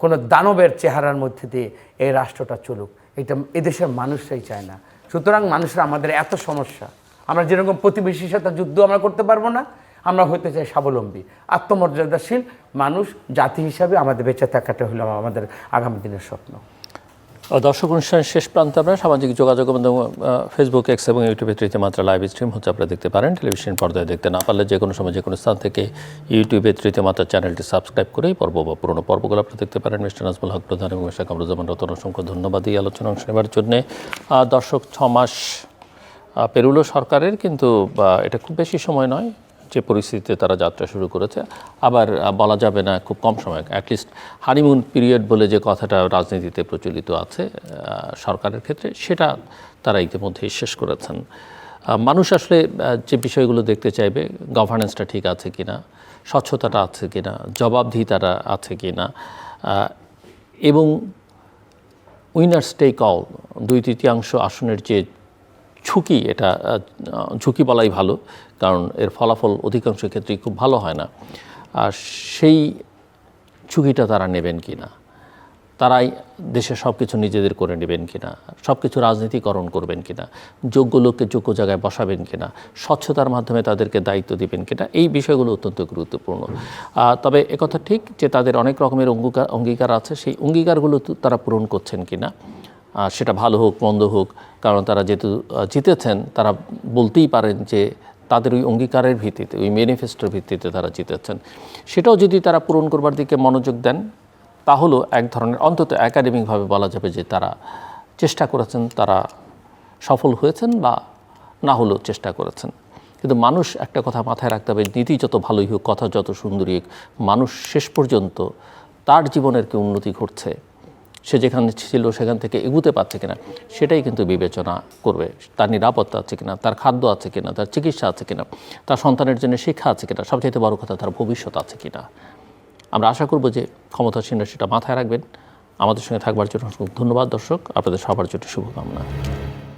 কোনো দানবের চেহারার মধ্যে দিয়ে এই রাষ্ট্রটা চলুক, এটা এদেশের মানুষরাই চায় না। সুতরাং মানুষরা আমাদের এত সমস্যা, আমরা যেরকম প্রতিবেশীর সাথে যুদ্ধ আমরা করতে পারবো না, আমরা হতে চাই স্বাবলম্বী, আত্মমর্যাদাশীল মানুষ। জাতি হিসাবে আমাদের বেঁচে থাকাটা হলো আমাদের আগামী দিনের স্বপ্ন। দর্শক অনুষ্ঠানের শেষ প্রান্তে আমরা সামাজিক যোগাযোগ মাধ্যম ফেসবুক, এক্স এবং ইউটিউবে তৃতীয় মাত্রা লাইভ স্ট্রিম হচ্ছে, আপনারা দেখতে পারেন। টেলিভিশন পর্দায় দেখতে না পারলে যে কোনো সময় যে কোনো স্থান থেকে ইউটিউবে তৃতীয় মাত্রা চ্যানেলটি সাবস্ক্রাইব করেই পর্ব বা পুরোনো পর্বগুলো আপনারা দেখতে পারেন। মিস্টার নাজমুল হক প্রধান এবং মিস্টার কামরুজ্জামান রতন অসংখ্য ধন্যবাদ এই আলোচনা অংশ নেবার জন্যে। দর্শক 6 মাস পেরুলো সরকারের, কিন্তু এটা খুব বেশি সময় নয় যে পরিস্থিতিতে তারা যাত্রা শুরু করেছে। আবার বলা যাবে না খুব কম সময়, অ্যাটলিস্ট হানিমুন পিরিয়ড বলে যে কথাটা রাজনীতিতে প্রচলিত আছে সরকারের ক্ষেত্রে, সেটা তারা ইতিমধ্যেই শেষ করেছেন। মানুষ আসলে যে বিষয়গুলো দেখতে চাইবে, গভর্নেন্সটা ঠিক আছে কিনা, স্বচ্ছতাটা আছে কিনা, জবাবদিহিতাটা আছে কিনা, এবং উইনার্স টেক অল 2/3 আসনের যে ঝুঁকি, এটা ঝুঁকি বলাই ভালো, কারণ এর ফলাফল অধিকাংশ ক্ষেত্রেই খুব ভালো হয় না। আর সেই ঝুঁকিটা তারা নেবেন কি না, তারাই দেশে সব কিছু নিজেদের করে নেবেন কিনা, সব কিছু রাজনীতিকরণ করবেন কিনা, যোগ্য লোককে যোগ্য জায়গায় বসাবেন কিনা, স্বচ্ছতার মাধ্যমে তাদেরকে দায়িত্ব দিবেন কিনা, এই বিষয়গুলো অত্যন্ত গুরুত্বপূর্ণ। তবে একথা ঠিক যে তাদের অনেক রকমের অঙ্গীকার আছে, সেই অঙ্গীকারগুলো তারা পূরণ করছেন কিনা, সেটা ভালো হোক মন্দ হোক, কারণ তারা যেহেতু জিতেছেন, তারা বলতেই পারেন যে তাদের ওই অঙ্গীকারের ভিত্তিতে, ওই ম্যানিফেস্টোর ভিত্তিতে তারা জিতেছেন। সেটাও যদি তারা পূরণ করবার দিকে মনোযোগ দেন, তাহলেও এক ধরনের অন্তত একাডেমিকভাবে বলা যাবে যে তারা চেষ্টা করেছেন, তারা সফল হয়েছেন, বা না হলেও চেষ্টা করেছেন। কিন্তু মানুষ একটা কথা মাথায় রাখতে হবে, নীতি যত ভালোই হোক, কথা যত সুন্দরই হোক, মানুষ শেষ পর্যন্ত তার জীবনের কি উন্নতি ঘটছে, সে যেখানে ছিল সেখান থেকে এগুতে পারছে কিনা, সেটাই কিন্তু বিবেচনা করবে। তার নিরাপত্তা আছে কিনা, তার খাদ্য আছে কিনা, তার চিকিৎসা আছে কিনা, তার সন্তানের জন্য শিক্ষা আছে কিনা, সবচেয়ে বড় কথা তার ভবিষ্যৎ আছে কিনা। আমরা আশা করব যে ক্ষমতাসীনরা সেটা মাথায় রাখবেন। আমাদের সঙ্গে থাকবার জন্য ধন্যবাদ দর্শক, আপনাদের সবার জন্য শুভকামনা।